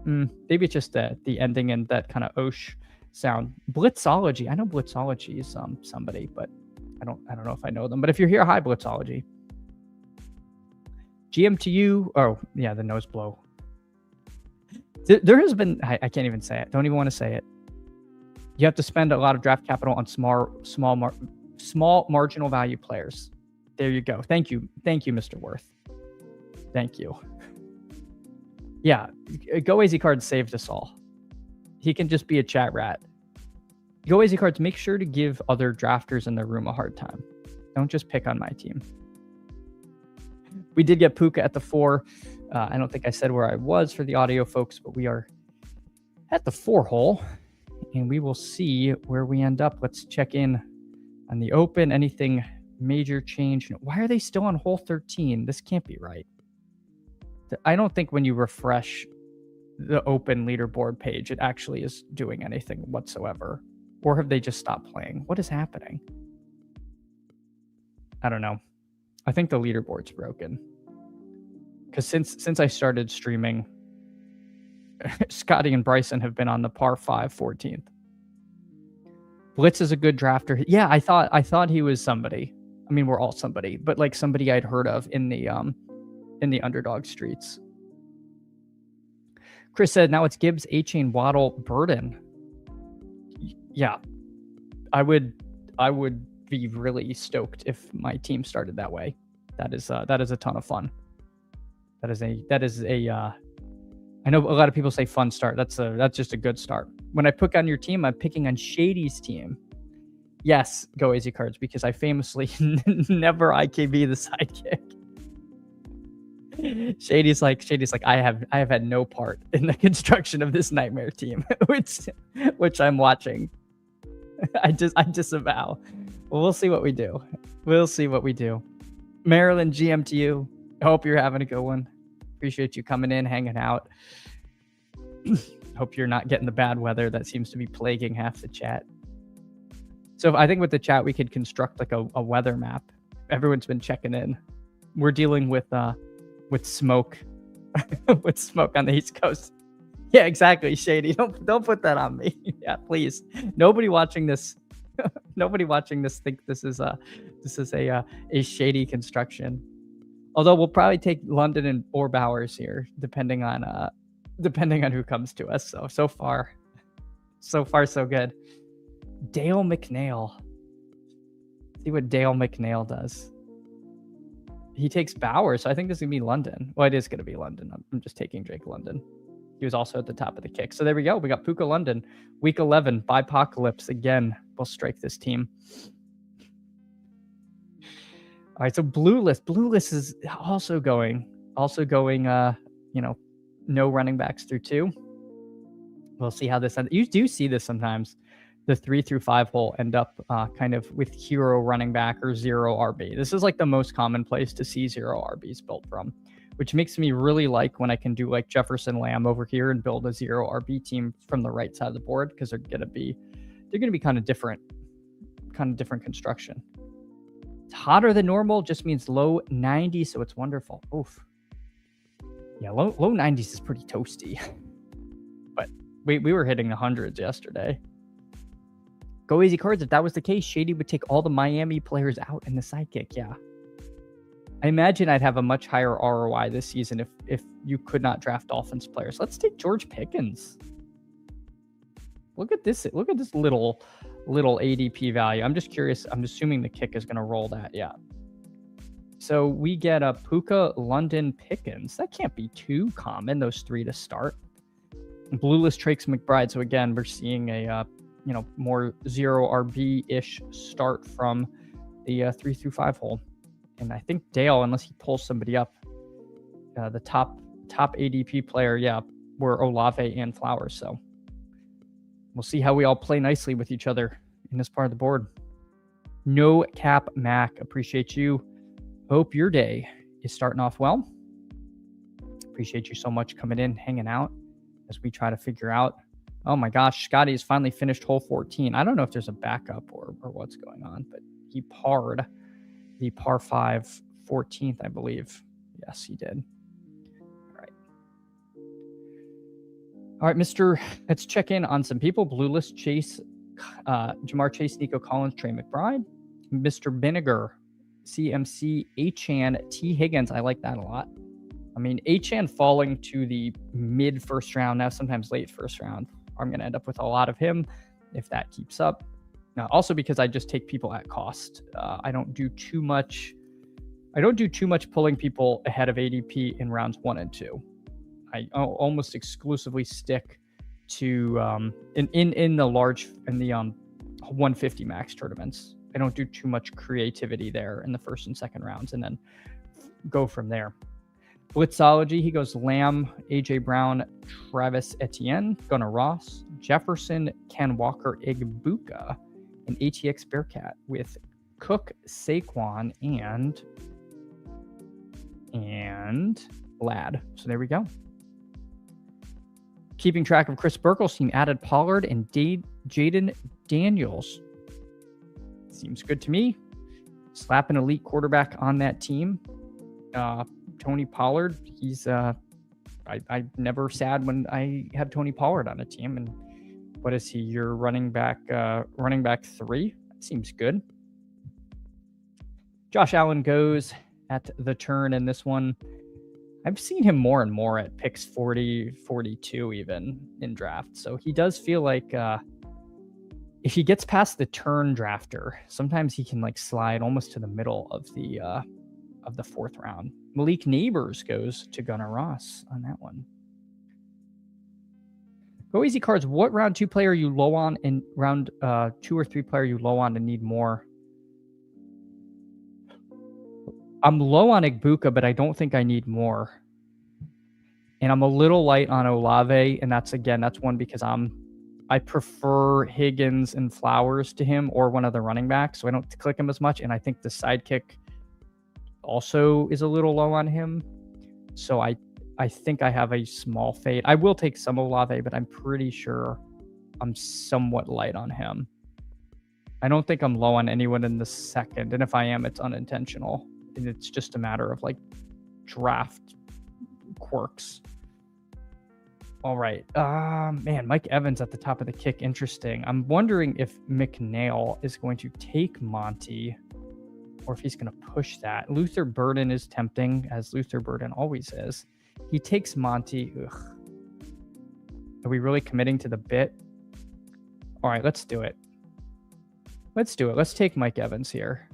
Maybe it's just the ending and that kind of Osh sound. Blitzology. I know Blitzology is somebody, but I don't know if I know them. But if you're here, hi Blitzology. GMTU. Oh yeah, the nose blow. There has been. I can't even say it. Don't even want to say it. You have to spend a lot of draft capital on small marginal value players. There you go. Thank you, Mr. Worth. Thank you. Yeah, Go Easy Cards saved us all. He can just be a chat rat. Go Easy Cards, make sure to give other drafters in the room a hard time. Don't just pick on my team. We did get Puka at the 4. I don't think I said where I was for the audio folks, but we are at the 4 hole, and we will see where we end up. Let's check in on the open. Anything Major change. Why are they still on hole 13? This can't be right. I don't think when you refresh the open leaderboard page, it actually is doing anything whatsoever. Or have they just stopped playing? What is happening? I don't know. I think the leaderboard's broken. Because since I started streaming, Scotty and Bryson have been on the par 5 14th. Blitz is a good drafter. Yeah, I thought he was somebody. I mean, we're all somebody, but like somebody I'd heard of in the Underdog streets. Chris said, now it's Gibbs, A-Chain, Waddle, Burden. Yeah, I would be really stoked if my team started that way. That is a ton of fun. That is a I know a lot of people say fun start. That's just a good start. When I pick on your team, I'm picking on Shady's team. Yes, go Easy Cards, because I famously never IKB the sidekick. Shady's like I have had no part in the construction of this nightmare team, which I'm watching. I disavow. Well, we'll see what we do. We'll see what we do. Maryland, GM to you. I hope you're having a good one. Appreciate you coming in, hanging out. Hope you're not getting the bad weather that seems to be plaguing half the chat. So I think with the chat, we could construct like a weather map. Everyone's been checking in. We're dealing with smoke, with smoke on the East Coast. Yeah, exactly, Shady. Don't put that on me. Yeah, please. Nobody watching this think this is a shady construction. Although we'll probably take London or Bowers here, depending on who comes to us. So far so good. Dale McNail. See what Dale McNail does. He takes Bowers, so I think this is gonna be London. Well, it is gonna be London. I'm just taking Drake London. He was also at the top of the kick. So there we go. We got Puka London. Week 11, Bipocalypse again. We'll strike this team. All right, so Blue List. Blue List is also going, no running backs through 2. We'll see how this ends. You do see this sometimes. The 3 through 5 hole end up kind of with hero running back or 0 RB. This is like the most common place to see 0 RBs built from, which makes me really like when I can do like Jefferson Lamb over here and build a 0 RB team from the right side of the board, because they're gonna be kind of different construction. It's hotter than normal just means low 90s, so it's wonderful. Oof. Yeah, low 90s is pretty toasty. But we were hitting the hundreds yesterday. Go Easy Cards. If that was the case, Shady would take all the Miami players out in the sidekick. Yeah. I imagine I'd have a much higher ROI this season if you could not draft Dolphins players. Let's take George Pickens. Look at this little ADP value. I'm just curious. I'm assuming the kick is going to roll that. Yeah. So we get a Puka, London, Pickens. That can't be too common, those 3 to start. Blue List, Trakes, McBride. So again, we're seeing a more 0 RB-ish start from the 3 through 5 hole. And I think Dale, unless he pulls somebody up, the top ADP player, were Olave and Flowers. So we'll see how we all play nicely with each other in this part of the board. No Cap Mac, appreciate you. Hope your day is starting off well. Appreciate you so much coming in, hanging out as we try to figure out. Oh my gosh, Scotty has finally finished hole 14. I don't know if there's a backup or what's going on, but he parred the par 5 14th, I believe. Yes, he did. All right, let's check in on some people. Blue List, Chase, Jamar Chase, Nico Collins, Trey McBride, Mr. Vinegar, CMC, Achan, T. Higgins. I like that a lot. I mean, Achan falling to the mid first round, now sometimes late first round. I'm going to end up with a lot of him if that keeps up. Now, also because I just take people at cost. I don't do too much pulling people ahead of ADP in rounds 1 and 2. I almost exclusively stick to in the 150 max tournaments. I don't do too much creativity there in the first and second rounds, and then go from there. Blitzology, he goes Lamb, AJ Brown, Travis Etienne, Gunnar Ross, Jefferson, Ken Walker, Igbuka, and ATX Bearcat with Cook, Saquon, and Ladd. So there we go. Keeping track of Chris Burkle's team added Pollard and Jaden Daniels. Seems good to me. Slap an elite quarterback on that team. Tony Pollard, he's I never sad when I had Tony Pollard on a team. And what is he? Your running back 3? That seems good. Josh Allen goes at the turn in this one. I've seen him more and more at picks 40, 42 even in drafts. So he does feel like if he gets past the turn drafter, sometimes he can like slide almost to the middle of the 4th round. Malik Neighbors goes to Gunnar Ross on that one. Go easy cards. What round 2 player are you low on, and round 2 or 3 player you low on and need more? I'm low on Igbuka, but I don't think I need more. And I'm a little light on Olave, and that's one because I prefer Higgins and Flowers to him, or one of the running backs, so I don't click him as much. And I think the sidekick also is a little low on him. So I think I have a small fade. I will take some Olave, but I'm pretty sure I'm somewhat light on him. I don't think I'm low on anyone in the 2nd, and if I am, it's unintentional. And it's just a matter of like draft quirks. All right. Man, Mike Evans at the top of the kick. Interesting. I'm wondering if McNail is going to take Monty or if he's going to push that. Luther Burden is tempting, as Luther Burden always is. He takes Monty. Ugh. Are we really committing to the bit? All right, let's do it. Let's take Mike Evans here.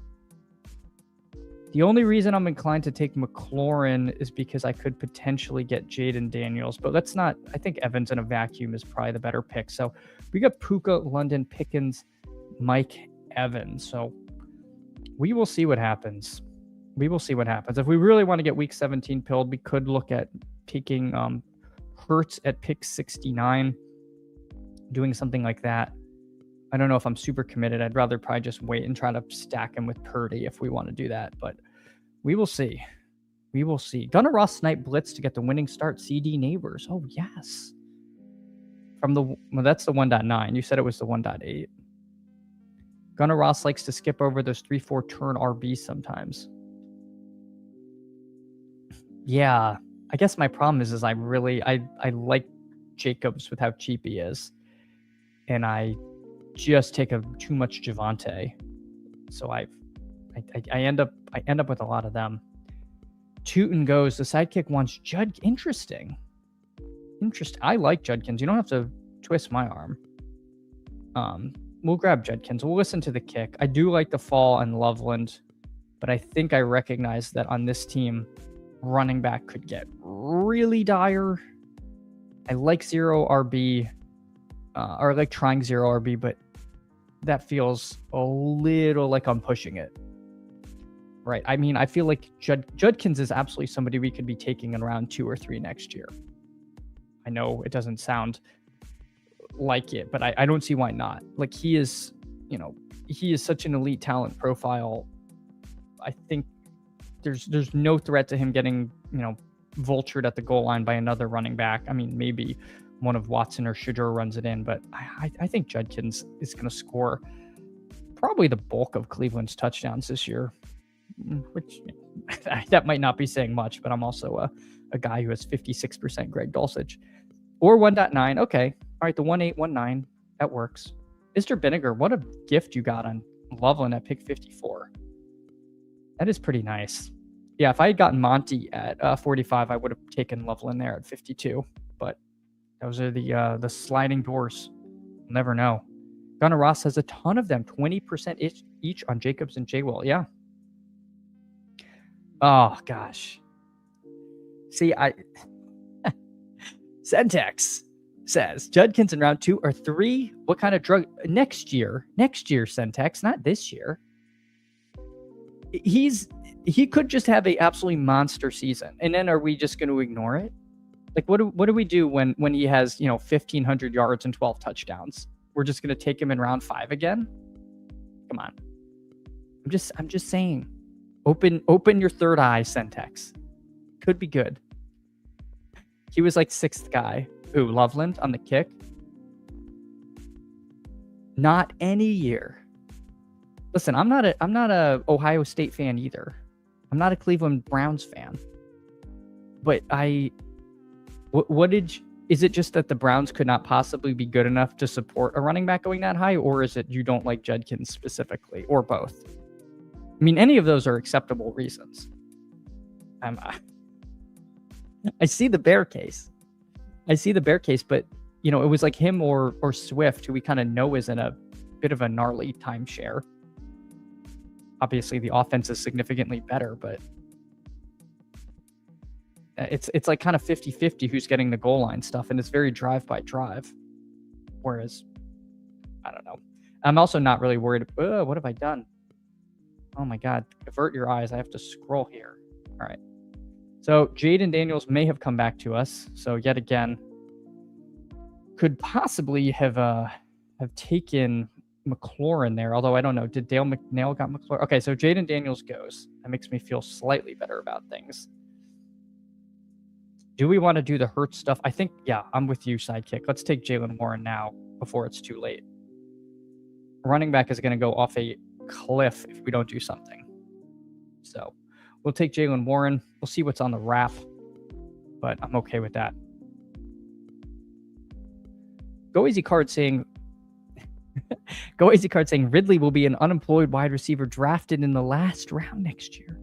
The only reason I'm inclined to take McLaurin is because I could potentially get Jaden Daniels, but let's not. I think Evans in a vacuum is probably the better pick. So we got Puka, London, Pickens, Mike Evans. So we will see what happens. If we really want to get week 17 pilled, we could look at taking Hurts at pick 69, doing something like that. I don't know if I'm super committed. I'd rather probably just wait and try to stack him with Purdy if we want to do that, but we will see. Gunnar Ross snipe blitz to get the winning start. CD Neighbors. Oh, yes. That's the 1.9. You said it was the 1.8. Gunnar Ross likes to skip over those 3-4 turn RBs sometimes. Yeah, I guess my problem is I like Jacobs with how cheap he is, and I just take too much Javonte, so I end up with a lot of them. Tootin goes. The sidekick wants Judd. Interesting. I like Judkins. You don't have to twist my arm. We'll grab Judkins. We'll listen to the kick. I do like the fall on Loveland, but I think I recognize that on this team, running back could get really dire. I like 0 RB, or I like trying 0 RB, but that feels a little like I'm pushing it. Right. I mean, I feel like Judkins is absolutely somebody we could be taking in round 2 or 3 next year. I know it doesn't sound like it, but I don't see why not. Like, he is such an elite talent profile. I think there's no threat to him getting, vultured at the goal line by another running back. I mean, maybe one of Watson or Shadur runs it in, but I think Judkins is going to score probably the bulk of Cleveland's touchdowns this year, which that might not be saying much, but I'm also a guy who has 56% Greg Dulcich. Or 1.9. Okay. All right, the 1.819, that works. Mr. Vinegar, what a gift you got on Loveland at pick 54. That is pretty nice. Yeah, if I had gotten Monty at 45, I would have taken Loveland there at 52. But those are the sliding doors. You'll never know. Gunnar Ross has a ton of them, 20% each on Jacobs and J-Will. Yeah. Oh, gosh. See, Sentex says Judkins in round 2 or 3. What kind of drug? Next year, Sentex, not this year. He could just have a absolutely monster season, and then are we just going to ignore it? Like, what do we do when he has 1,500 yards and 12 touchdowns? We're just going to take him in round 5 again? Come on. I'm just saying. Open your third eye, Centex. Could be good. He was like 6th guy. Ooh, Loveland on the kick. Not any year. Listen, I'm not a Ohio State fan either. I'm not a Cleveland Browns fan. But is it just that the Browns could not possibly be good enough to support a running back going that high, or is it you don't like Judkins specifically, or both? I mean, any of those are acceptable reasons. I see the bear case. But it was like him or Swift, who we kind of know is in a bit of a gnarly timeshare. Obviously, the offense is significantly better, but it's like kind of 50-50 who's getting the goal line stuff, and it's very drive by drive. Whereas, I don't know. I'm also not really worried. What have I done? Oh my God. Avert your eyes. I have to scroll here. All right. So Jaden Daniels may have come back to us. So yet again, could possibly have taken McLaurin there, although I don't know. Did Dale McNail got McLaurin? Okay, so Jaden Daniels goes. That makes me feel slightly better about things. Do we want to do the Hurts stuff? I think, yeah, I'm with you, Sidekick. Let's take Jalen Warren now before it's too late. Running back is going to go off a cliff if we don't do something. So we'll take Jalen Warren. We'll see what's on the wrap, but I'm okay with that. Go Easy Card saying Ridley will be an unemployed wide receiver drafted in the last round next year.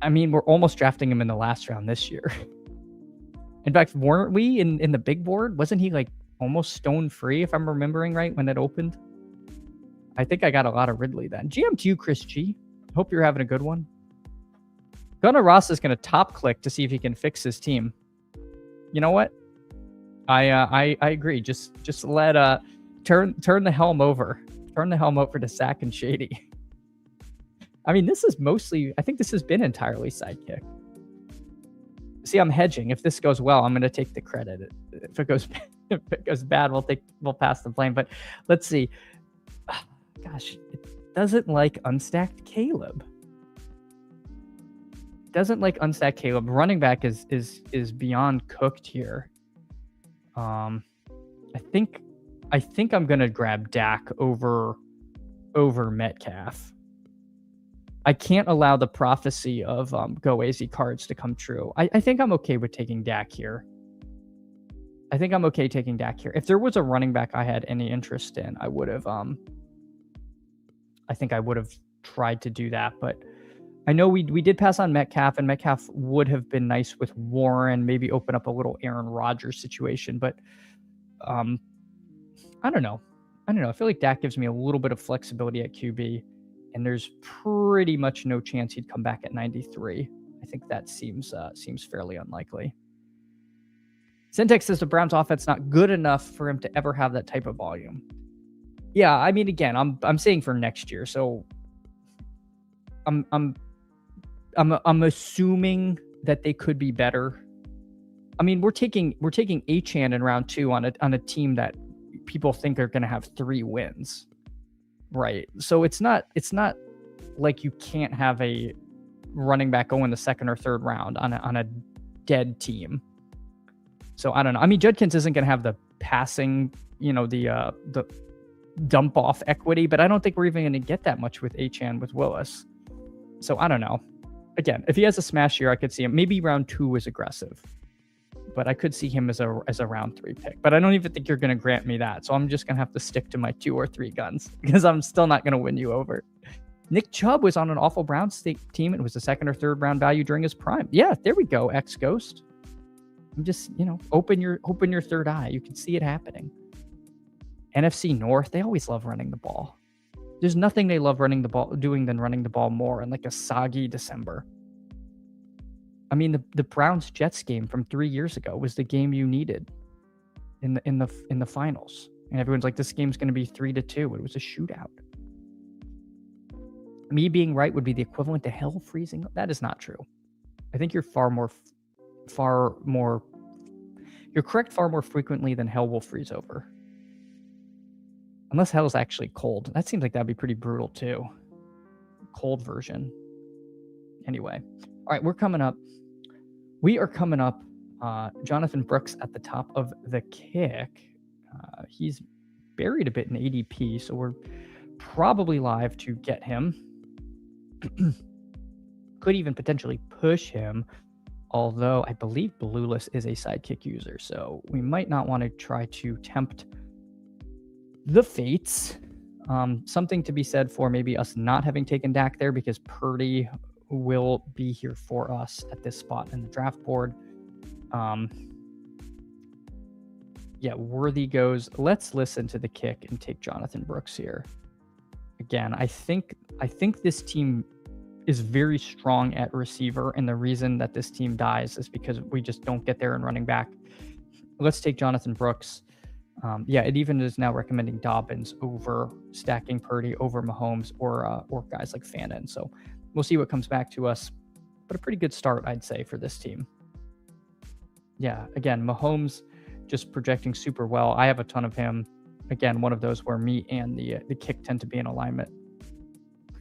I mean, we're almost drafting him in the last round this year. In fact, weren't we in the big board? Wasn't he like almost stone free, if I'm remembering right, when it opened? I think I got a lot of Ridley then. GM to you, Chris G. Hope you're having a good one. Gunnar Ross is going to top click to see if he can fix his team. You know what? I agree. Just let turn the helm over. Turn the helm over to Sack and Shady. I mean, this is mostly, I think this has been entirely Sidekick. See, I'm hedging. If this goes well, I'm going to take the credit. If it goes bad, we'll pass the blame. But let's see. Gosh, it doesn't like unstacked Caleb. Running back is beyond cooked here. I think I'm gonna grab Dak over Metcalf. I can't allow the prophecy of Go AZ cards to come true. I think I'm okay with taking Dak here. If there was a running back I had any interest in, I would have I think I would have tried to do that, but I know we did pass on Metcalf, and Metcalf would have been nice with Warren, maybe open up a little Aaron Rodgers situation, but I don't know. I feel like Dak gives me a little bit of flexibility at QB, and there's pretty much no chance he'd come back at 93. I think that seems fairly unlikely. Syntax says the Browns offense not good enough for him to ever have that type of volume. Yeah, I mean, again, I'm saying for next year, so I'm assuming that they could be better. I mean, we're taking Achane in round 2 on a team that people think are going to have 3 wins, right? So it's not like you can't have a running back go in the 2nd or 3rd round on a dead team. So I don't know. I mean, Judkins isn't going to have the passing, the dump off equity, but I don't think we're even going to get that much with Achane with Willis. So I don't know. Again, if he has a smash year, I could see him. Maybe round 2 is aggressive, but I could see him as a round 3 pick. But I don't even think you're going to grant me that. So I'm just going to have to stick to my 2 or 3 guns because I'm still not going to win you over. Nick Chubb was on an awful Browns team. It was a 2nd or 3rd round value during his prime. Yeah, there we go. X Ghost. I'm just, open your 3rd eye. You can see it happening. NFC North, they always love running the ball. There's nothing they love doing than running the ball more in like a soggy December. I mean, the Browns Jets game from 3 years ago was the game you needed in the finals, and everyone's like, this game's going to be 3-2. It was a shootout. Me being right would be the equivalent to hell freezing. That is not true. I think you're you're correct far more frequently than hell will freeze over. Unless hell's actually cold. That seems like that'd be pretty brutal too. Cold version. Anyway. All right, we are coming up. Jonathan Brooks at the top of the kick. He's buried a bit in ADP, so we're probably live to get him. Could even potentially push him, although I believe Blueless is a sidekick user, so we might not want to try to tempt the fates. Something to be said for maybe us not having taken Dak there, because Purdy will be here for us at this spot in the draft board. Yeah, Worthy goes. Let's listen to the kick and take Jonathan Brooks here. Again, I think this team is very strong at receiver, and the reason that this team dies is because we just don't get there in running back. Let's take Jonathan Brooks. Yeah, it even is now recommending Dobbins over stacking Purdy, over Mahomes, or guys like Fannin. So we'll see what comes back to us, but a pretty good start, I'd say, for this team. Yeah, again, Mahomes just projecting super well. I have a ton of him. Again, one of those where me and the kick tend to be in alignment.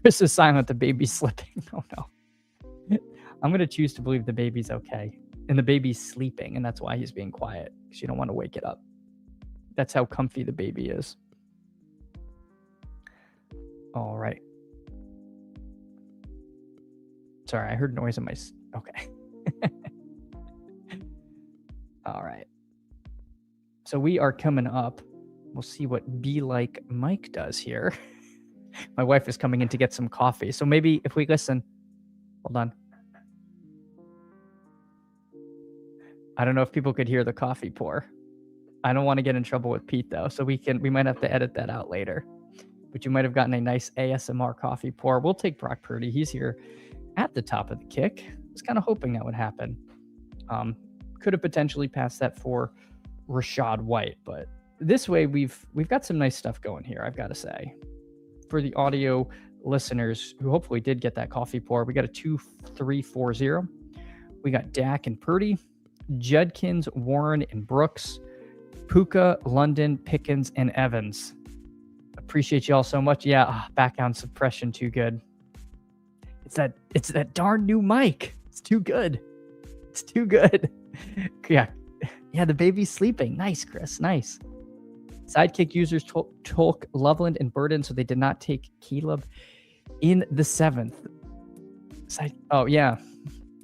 Chris is silent. The baby's slipping. Oh no. I'm going to choose to believe the baby's okay. And the baby's sleeping, and that's why he's being quiet, because you don't want to wake it up. That's how comfy the baby is. All right. Sorry, I heard noise in my... Okay. All right. So we are coming up. We'll see what Be Like Mike does here. My wife is coming in to get some coffee. So maybe if we listen... Hold on. I don't know if people could hear the coffee pour. I don't want to get in trouble with Pete, though, so we might have to edit that out later. But you might have gotten a nice ASMR coffee pour. We'll take Brock Purdy. He's here at the top of the kick. I was kind of hoping that would happen. Could have potentially passed that for Rachaad White, but this way we've got some nice stuff going here, I've got to say. For the audio listeners who hopefully did get that coffee pour, we got a 2-3-4-0. We got Dak and Purdy, Judkins, Warren, and Brooks, Puka, London, Pickens, and Evans. Appreciate you all so much. Yeah, background suppression too good. It's that darn new mic. It's too good. It's too good. Yeah, the baby's sleeping. Nice, Chris. Nice. Sidekick users took Loveland and Burden, so they did not take Caleb in the 7th. Oh yeah,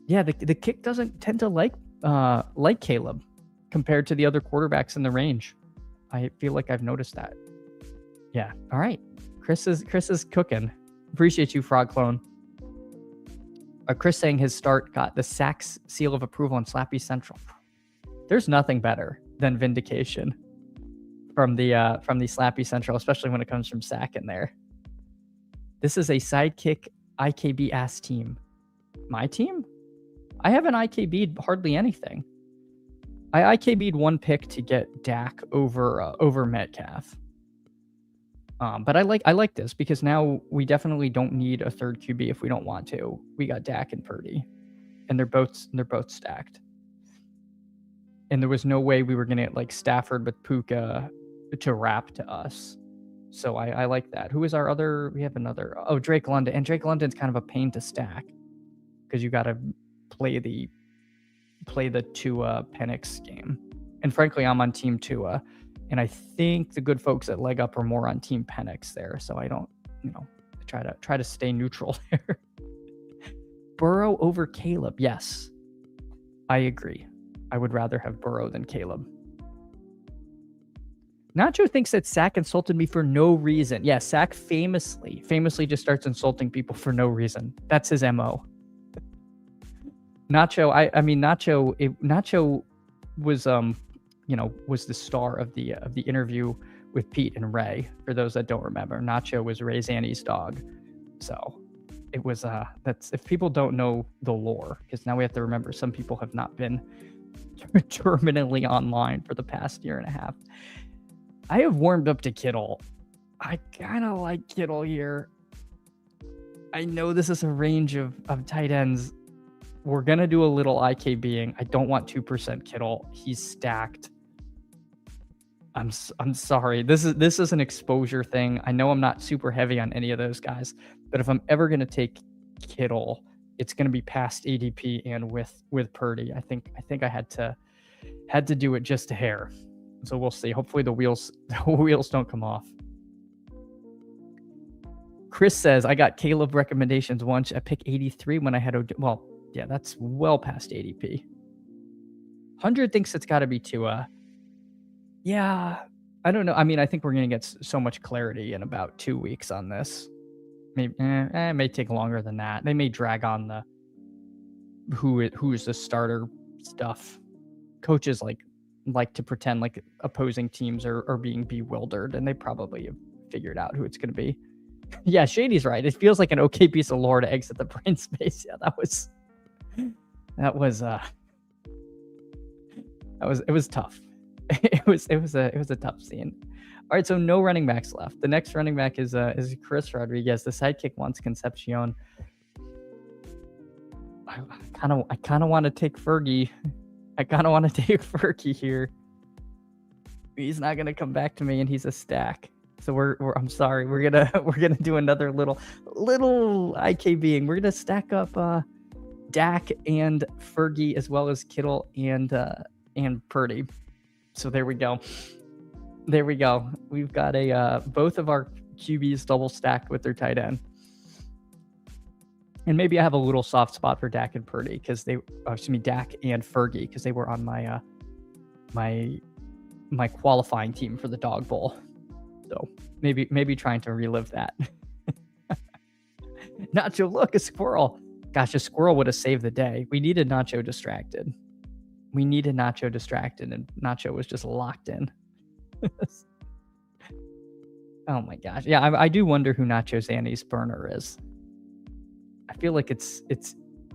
the kick doesn't tend to like Caleb compared to the other quarterbacks in the range. I feel like I've noticed that. Yeah. All right. Chris is cooking. Appreciate you, Frog Clone. Chris saying his start got the Sacks seal of approval on Slappy Central. There's nothing better than vindication from the Slappy Central, especially when it comes from Sack in there. This is a sidekick IKB ass team. My team? I haven't IKB'd hardly anything. I IKB'd one pick to get Dak over Metcalf. But I like this because now we definitely don't need a third QB if we don't want to. We got Dak and Purdy, and they're both stacked. And there was no way we were gonna get like Stafford with Puka to wrap to us. So I like that. Who is our other? We have another. Oh, Drake London, and Drake London's kind of a pain to stack because you got to play the Tua Penix game. And frankly, I'm on Team Tua. And I think the good folks at Leg Up are more on Team Penix there. So I don't, try to stay neutral there. Burrow over Caleb. Yes, I agree. I would rather have Burrow than Caleb. Nacho thinks that Sack insulted me for no reason. Yeah, Sack famously just starts insulting people for no reason. That's his MO. Nacho, Nacho was was the star of the interview with Pete and Ray. For those that don't remember, Nacho was Ray Zanny's dog. So it was that's, if people don't know the lore, because now we have to remember some people have not been terminally online for the past year and a half. I have warmed up to Kittle. I kind of like Kittle here. I know this is a range of tight ends. We're going to do a little IKBing. I don't want 2% Kittle. He's stacked. I'm sorry. This is an exposure thing. I know I'm not super heavy on any of those guys, but if I'm ever gonna take Kittle, it's gonna be past ADP and with Purdy. I think I had to do it just a hair. So we'll see. Hopefully the wheels the wheels don't come off. Chris says I got Caleb recommendations once at pick 83 when I had well, yeah, that's well past ADP. 100 thinks it's got to be Tua. Yeah, I don't know. I mean, I think we're gonna get so much clarity in about 2 weeks on this. Maybe it may take longer than that. They may drag on the who's the starter stuff. Coaches like to pretend like opposing teams are being bewildered, and they probably have figured out who it's going to be. Yeah, Shady's right. It feels like an okay piece of lore to exit the brain space. Yeah, that was it was tough. It was a tough scene. All right, so no running backs left. The next running back is Chris Rodriguez. The sidekick wants Concepcion. I kind of want to take Fergie. I kind of want to take Fergie here. He's not gonna come back to me, and he's a stack. So I'm sorry. We're gonna do another little IKBing. We're gonna stack up Dak and Fergie as well as Kittle and Purdy. So there we go. There we go. We've got both of our QBs double stacked with their tight end. And maybe I have a little soft spot for Dak and Purdy because Dak and Fergie because they were on my my qualifying team for the Dog Bowl. So maybe trying to relive that. Nacho, look, a squirrel. Gosh, a squirrel would have saved the day. We needed Nacho distracted. And Nacho was just locked in. Oh my gosh. Yeah, I do wonder who Nacho Zanny's burner is. I feel like it's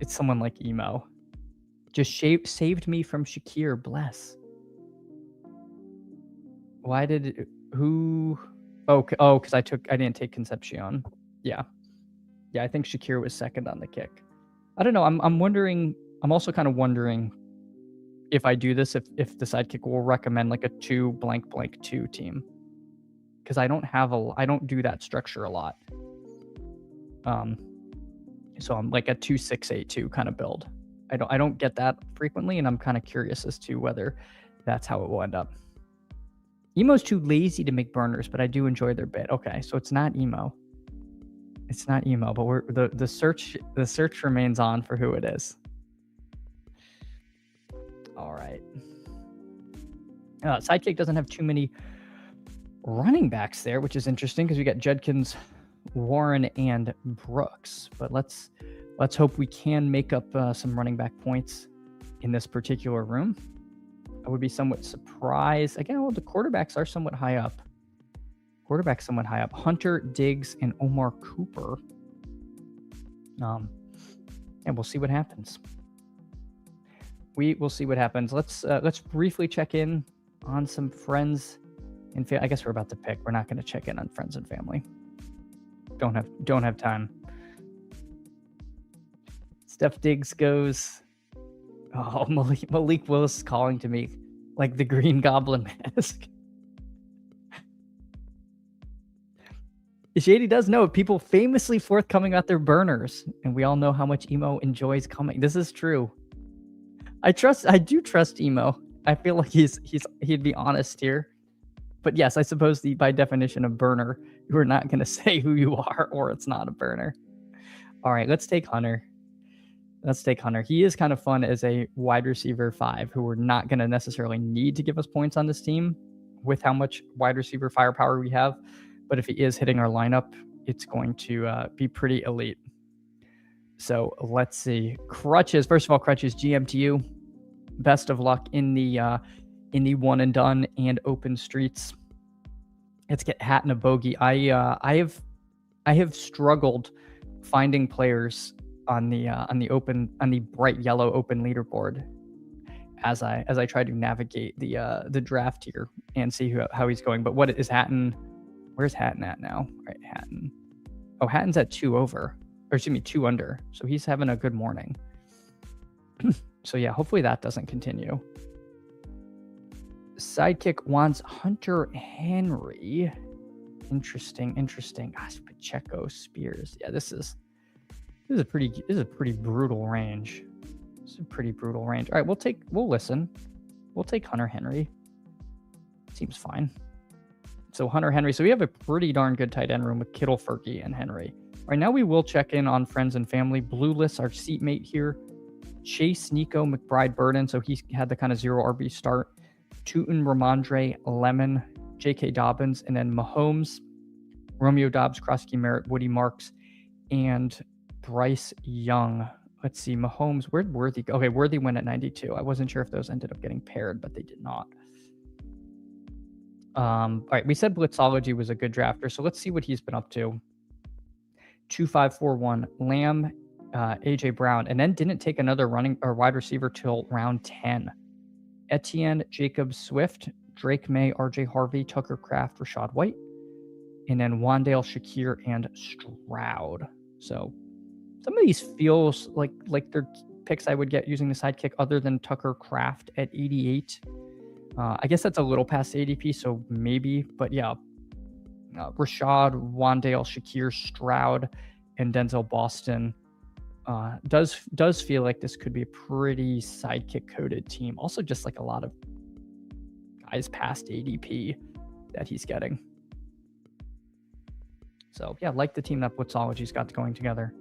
someone like Emo. Just saved me from Shakir, bless. Why did who? Oh, because I didn't take Concepcion. Yeah, I think Shakir was second on the kick. I don't know. I'm wondering. I'm also kind of wondering if I do this, if the sidekick will recommend like a 2 team, because I don't do that structure a lot. So I'm like a 2-6-8-2 kind of build. I don't get that frequently, and I'm kind of curious as to whether that's how it will end up. Emo's too lazy to make burners, but I do enjoy their bit. Okay, so it's not Emo. It's not Emo, but the search remains on for who it is. All right. Sidekick doesn't have too many running backs there, which is interesting because we got Judkins, Warren, and Brooks. But let's hope we can make up some running back points in this particular room. I would be somewhat surprised. Again, well, the quarterbacks are somewhat high up. Hunter, Diggs, and Omar Cooper. And we'll see what happens. We will see what happens. Let's briefly check in on some friends and I guess we're about to pick. We're not going to check in on friends and family. Don't have time. Steph Diggs goes. Oh, Malik Willis is calling to me like the Green Goblin mask. Shady does know people famously forthcoming about their burners, and we all know how much Emo enjoys coming. This is true. I do trust Emo. I feel like he'd be honest here. But yes, I suppose by definition of burner, you are not going to say who you are or it's not a burner. All right, let's take Hunter. He is kind of fun as a wide receiver 5 who we're not going to necessarily need to give us points on this team with how much wide receiver firepower we have. But if he is hitting our lineup, it's going to be pretty elite. So let's see. Crutches. First of all, Crutches, GM to you. Best of luck in the one and done and open streets. Let's get hat in a bogey. I have struggled finding players on the bright yellow open leaderboard as I try to navigate the draft here and see how he's going. But what is Hatton? Where's Hatton at now? All right, Hatton. Oh, Hatton's at 2 under. So he's having a good morning. So yeah, hopefully that doesn't continue. Sidekick wants Hunter Henry. Interesting. Gosh, Pacheco, Spears. Yeah, this is a pretty brutal range. This is a pretty brutal range. All right, we'll listen. We'll take Hunter Henry. Seems fine. So Hunter Henry. So we have a pretty darn good tight end room with Kittle, Fergie, and Henry. All right, now we will check in on friends and family. Blueless, our seatmate here. Chase, Nico, McBride, Burden. So he had the kind of 0 RB start. Tootin, Ramondre, Lemon, J.K. Dobbins, and then Mahomes, Romeo Dobbs, Krosky Merritt, Woody Marks, and Bryce Young. Let's see, Mahomes, where'd Worthy go? Okay, Worthy went at 92. I wasn't sure if those ended up getting paired, but they did not. All right, we said Blitzology was a good drafter, so let's see what he's been up to. 2-5-4-1, Lamb, AJ Brown, and then didn't take another running or wide receiver till round 10. Etienne, Jacob Swift, Drake May, RJ Harvey, Tucker Kraft, Rashad White, and then Wandale, Shakir, and Stroud. So some of these feels like they're picks I would get using the sidekick other than Tucker Kraft at 88. I guess that's a little past ADP, so maybe, but yeah. Rashad, Wandale, Shakir, Stroud, and Denzel Boston does feel like this could be a pretty sidekick coded team. Also, just like a lot of guys past ADP that he's getting. So yeah, like the team that Blitzology's got going together.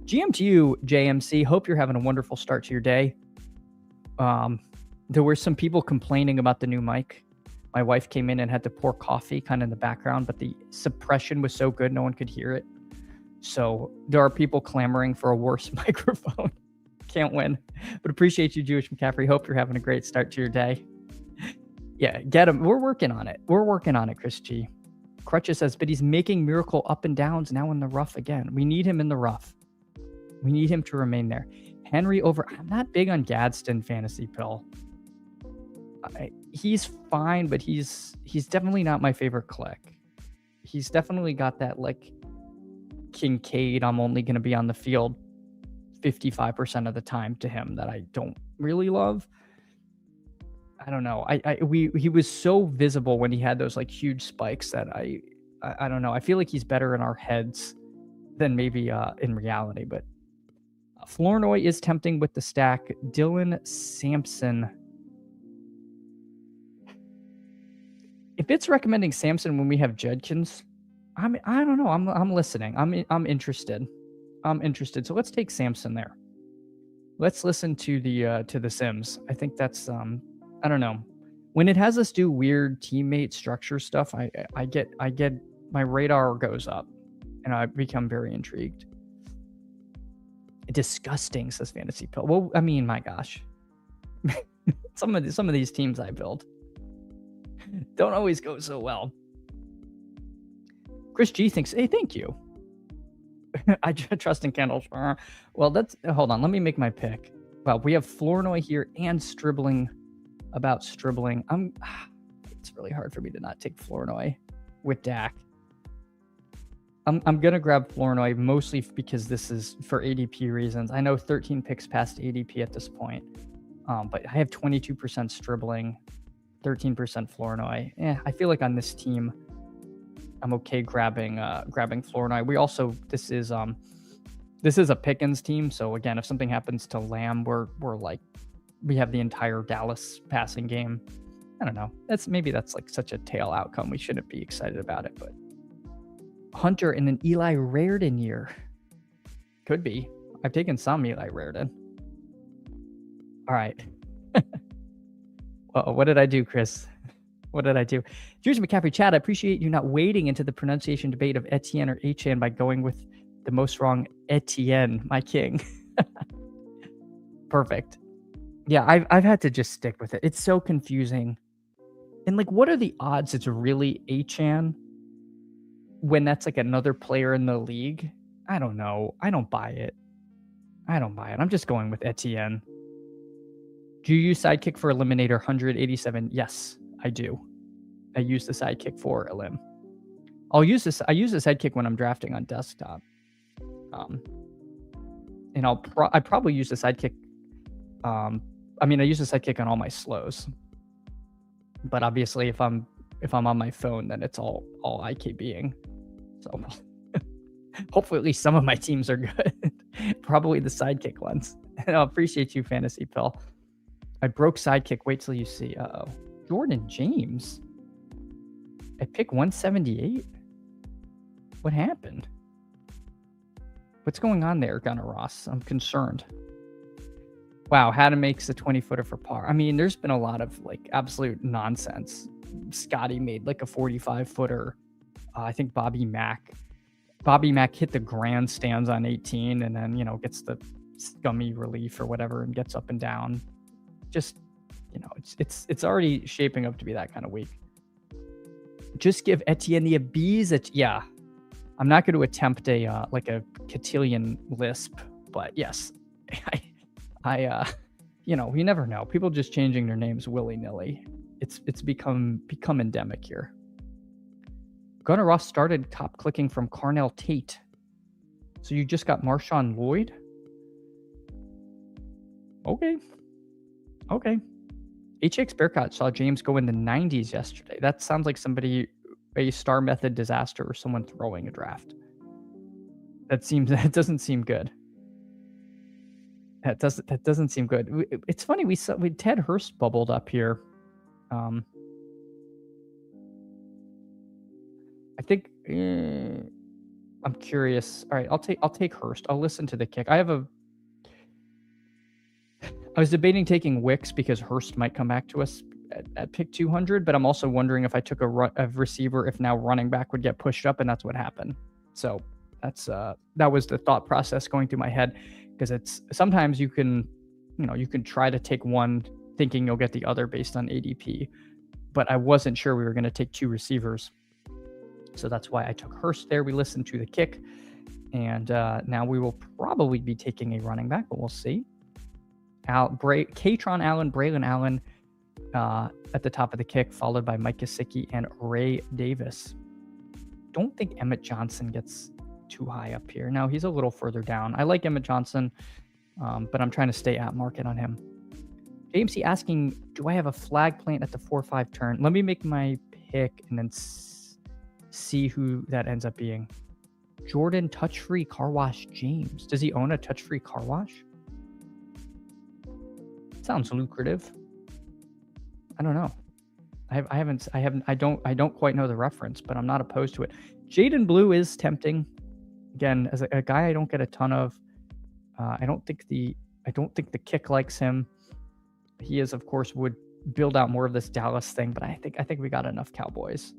GM to you, JMC. Hope you're having a wonderful start to your day. There were some people complaining about the new mic. My wife came in and had to pour coffee kind of in the background, but the suppression was so good no one could hear it. So there are people clamoring for a worse microphone. Can't win. But appreciate you, Jewish McCaffrey. Hope you're having a great start to your day. Yeah, get him. We're working on it. Chris G. Crutches says, but he's making miracle up and downs now in the rough again. We need him in the rough. We need him to remain there. Henry over. I'm not big on Gadsden fantasy pill. He's fine, but he's definitely not my favorite click. He's definitely got that like Kincaid, I'm only going to be on the field 55% of the time to him that I don't really love. I don't know. He was so visible when he had those like huge spikes that I don't know. I feel like he's better in our heads than maybe in reality. But Flournoy is tempting with the stack. Dylan Sampson. If it's recommending Sampson when we have Judkins, I don't know. I'm listening. I'm interested. So let's take Sampson there. Let's listen to the Sims. I think that's I don't know. When it has us do weird teammate structure stuff, I get my radar goes up and I become very intrigued. Disgusting, says Fantasy Pill. Well, I mean, my gosh. some of these teams I build don't always go so well. Chris G thinks, hey, thank you. I trust in Kendall. Well, hold on. Let me make my pick. Well, we have Flournoy here and Stribling. It's really hard for me to not take Flournoy with Dak. I'm going to grab Flournoy mostly because this is for ADP reasons. I know 13 picks past ADP at this point, but I have 22% Stribling, 13% Flournoy. I feel like on this team, I'm okay grabbing Flournoy. We also this is a Pickens team, so again, if something happens to Lamb, we're like we have the entire Dallas passing game. I don't know. That's like such a tail outcome. We shouldn't be excited about it, but Hunter in an Eli Raridan year. Could be. I've taken some Eli Raridan. All right. What did I do, Chris? What did I do? Here's McCaffrey chat. I appreciate you not wading into the pronunciation debate of Etienne or Etienne by going with the most wrong Etienne, my king. Perfect. Yeah, I've had to just stick with it. It's so confusing. And like, what are the odds it's really Etienne when that's like another player in the league? I don't know. I don't buy it. I'm just going with Etienne. Do you use Sidekick for Eliminator 187? Yes, I do. I use the Sidekick for Elim. I use the Sidekick when I'm drafting on desktop. And I probably use the Sidekick. I use the Sidekick on all my slows. But obviously, if I'm on my phone, then it's all IKBing. So hopefully, at least some of my teams are good. Probably the sidekick ones. And I appreciate you, Fantasy Pill. I broke sidekick. Wait till you see. Uh-oh. Jordan James. I pick 178. What happened? What's going on there, Gunnar Ross? I'm concerned. Wow, Haddon makes a 20-footer for par. I mean, there's been a lot of like absolute nonsense. Scotty made like a 45-footer. I think Bobby Mack hit the grandstands on 18 and then, gets the scummy relief or whatever and gets up and down. Just, it's already shaping up to be that kind of week. Just give Etienne the bees. Yeah, I'm not going to attempt a like a cotillion lisp, but yes, you never know. People just changing their names willy-nilly. It's become endemic here. Gunnar Ross started top clicking from Carnell Tate. So you just got Marshawn Lloyd? Okay. HX Bearcat saw James go in the 90s yesterday. That sounds like a star method disaster or someone throwing a draft. That doesn't seem good. That doesn't seem good. It's funny, we Ted Hurst bubbled up here. I think I'm curious. All right, I'll take Hurst. I'll listen to the kick. I was debating taking Wicks because Hurst might come back to us at pick 200, but I'm also wondering if I took a receiver, if now running back would get pushed up, and that's what happened. So that was the thought process going through my head, because it's sometimes you can try to take one thinking you'll get the other based on ADP, but I wasn't sure we were going to take two receivers. So that's why I took Hurst there. We listened to the kick, and now we will probably be taking a running back, but we'll see. Katron Allen, Braylon Allen at the top of the kick, followed by Mike Gesicki and Ray Davis. Don't think Emmett Johnson gets too high up here. No, he's a little further down. I like Emmett Johnson, but I'm trying to stay at market on him. JMC asking, do I have a flag plant at the 4-5 turn? Let me make my pick and then see who that ends up being. Jordan Touch-Free Car Wash James. Does he own a touch-free car wash? Sounds lucrative. I don't know. I don't quite know the reference, but I'm not opposed to it. Jaden Blue is tempting. Again, as a guy I don't get a ton of. I don't think the kick likes him. He is, of course, would build out more of this Dallas thing, but I think we got enough Cowboys.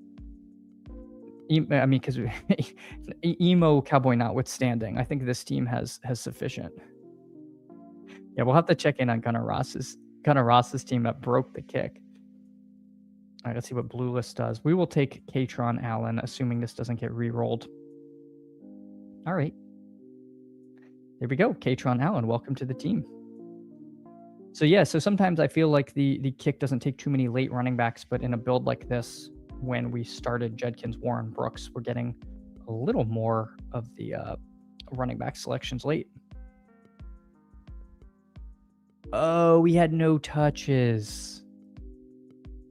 I mean, because emo Cowboy notwithstanding, I think this team has sufficient. Yeah, we'll have to check in on Gunnar Ross's team that broke the kick. All right, let's see what Blue List does. We will take Katron Allen, assuming this doesn't get re-rolled. All right. There we go. Katron Allen, welcome to the team. So yeah, so sometimes I feel like the kick doesn't take too many late running backs, but in a build like this, when we started Judkins, Warren, Brooks, we're getting a little more of the running back selections late. Oh, we had no touches.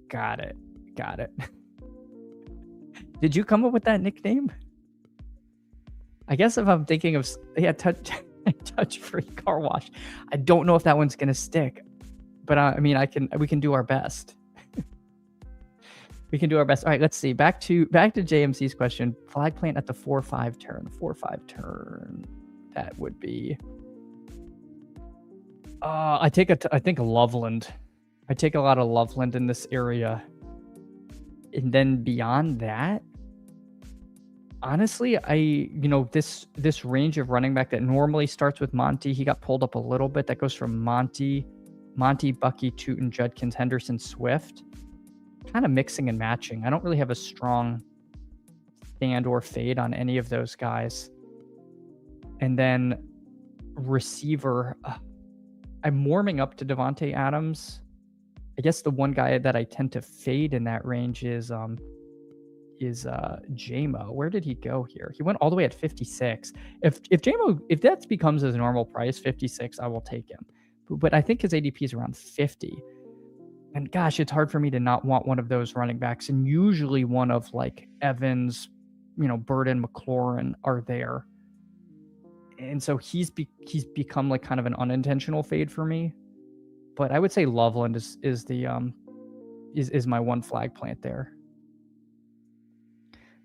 Got it. Did you come up with that nickname? I guess if I'm thinking of touch-free car wash, I don't know if that one's gonna stick. But I mean, we can do our best. We can do our best. All right, let's see. Back to JMC's question. Flag plant at the 4-5 turn. 4-5 turn. That would be. I think Loveland. I take a lot of Loveland in this area. And then beyond that, honestly, this range of running back that normally starts with Monty, he got pulled up a little bit. That goes from Monty, Bucky, Tootin, Judkins, Henderson, Swift. Kind of mixing and matching. I don't really have a strong stand or fade on any of those guys. And then receiver, I'm warming up to Devontae Adams. I guess the one guy that I tend to fade in that range is JMO. Where did he go here? He went all the way at 56. If JMO, if that becomes his normal price, 56, I will take him. But I think his ADP is around 50. And gosh, it's hard for me to not want one of those running backs. And usually one of like Evans, Burden, McLaurin are there. And so he's become like kind of an unintentional fade for me. But I would say Loveland is my one flag plant there.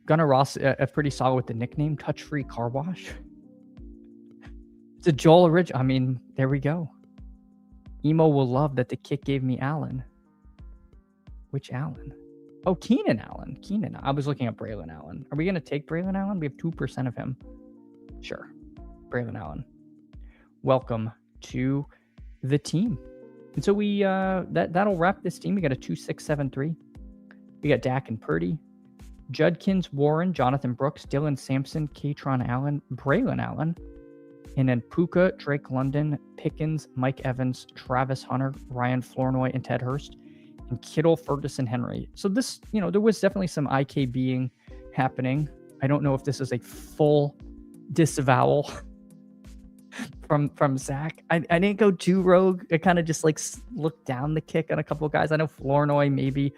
Gunnar Ross, pretty solid with the nickname Touch Free Car Wash. It's a Joel Ridge. I mean, there we go. Emo will love that the kick gave me Allen. Which Allen? Oh, Keenan Allen. I was looking at Braylon Allen. Are we going to take Braylon Allen? We have 2% of him. Sure. Braylon Allen. Welcome to the team. And so we that'll wrap this team. We got a 2-6-7-3. We got Dak and Purdy, Judkins, Warren, Jonathan Brooks, Dylan Sampson, Katron Allen, Braylon Allen, and then Puka, Drake London, Pickens, Mike Evans, Travis Hunter, Ryan Flournoy, and Ted Hurst, and Kittle, Ferguson, Henry. So this, there was definitely some IKBing happening. I don't know if this is a full disavowal from Zach. I didn't go too rogue. I kind of just like looked down the kick on a couple of guys. I know Flournoy maybe.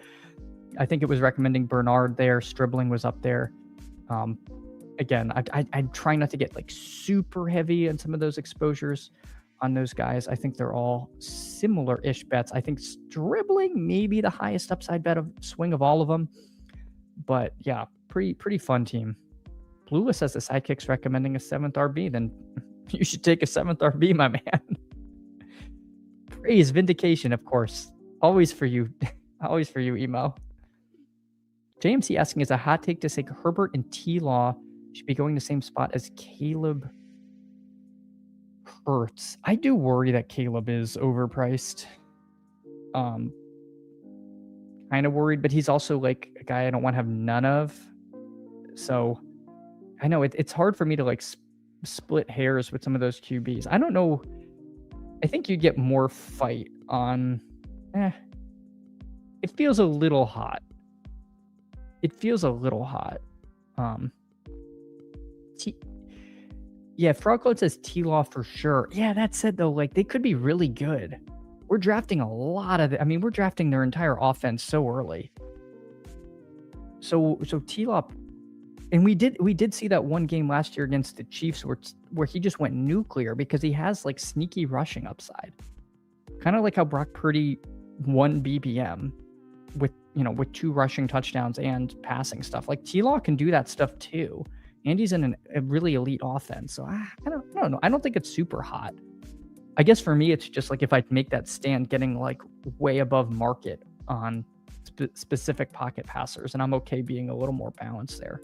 I think it was recommending Bernard there. Stribling was up there. Again, I'm trying not to get like super heavy on some of those exposures on those guys. I think they're all similar-ish bets. I think Stribling maybe the highest upside bet of swing of all of them. But yeah, pretty fun team. Blueless has the sidekicks recommending a 7th RB. Then you should take a 7th RB, my man. Praise, vindication, of course. Always for you. Always for you, Emo. JMC asking, is a hot take to say Herbert and T-Law should be going the same spot as Caleb Hurts? I do worry that Caleb is overpriced. Kind of worried, but he's also like a guy I don't want to have none of. So I know it's hard for me to like split hairs with some of those QBs. I don't know. I think you get more fight on. It feels a little hot. Yeah, Frogload says T-Law for sure. Yeah, that said though, like they could be really good. We're drafting a lot of we're drafting their entire offense so early. So T-Law, and we did see that one game last year against the Chiefs where he just went nuclear because he has like sneaky rushing upside. Kind of like how Brock Purdy won BBM with 2 rushing touchdowns and passing stuff. Like T-Law can do that stuff too. And he's in a really elite offense. So I don't know. I don't think it's super hot. I guess for me, it's just like if I make that stand, getting like way above market on specific pocket passers, and I'm okay being a little more balanced there.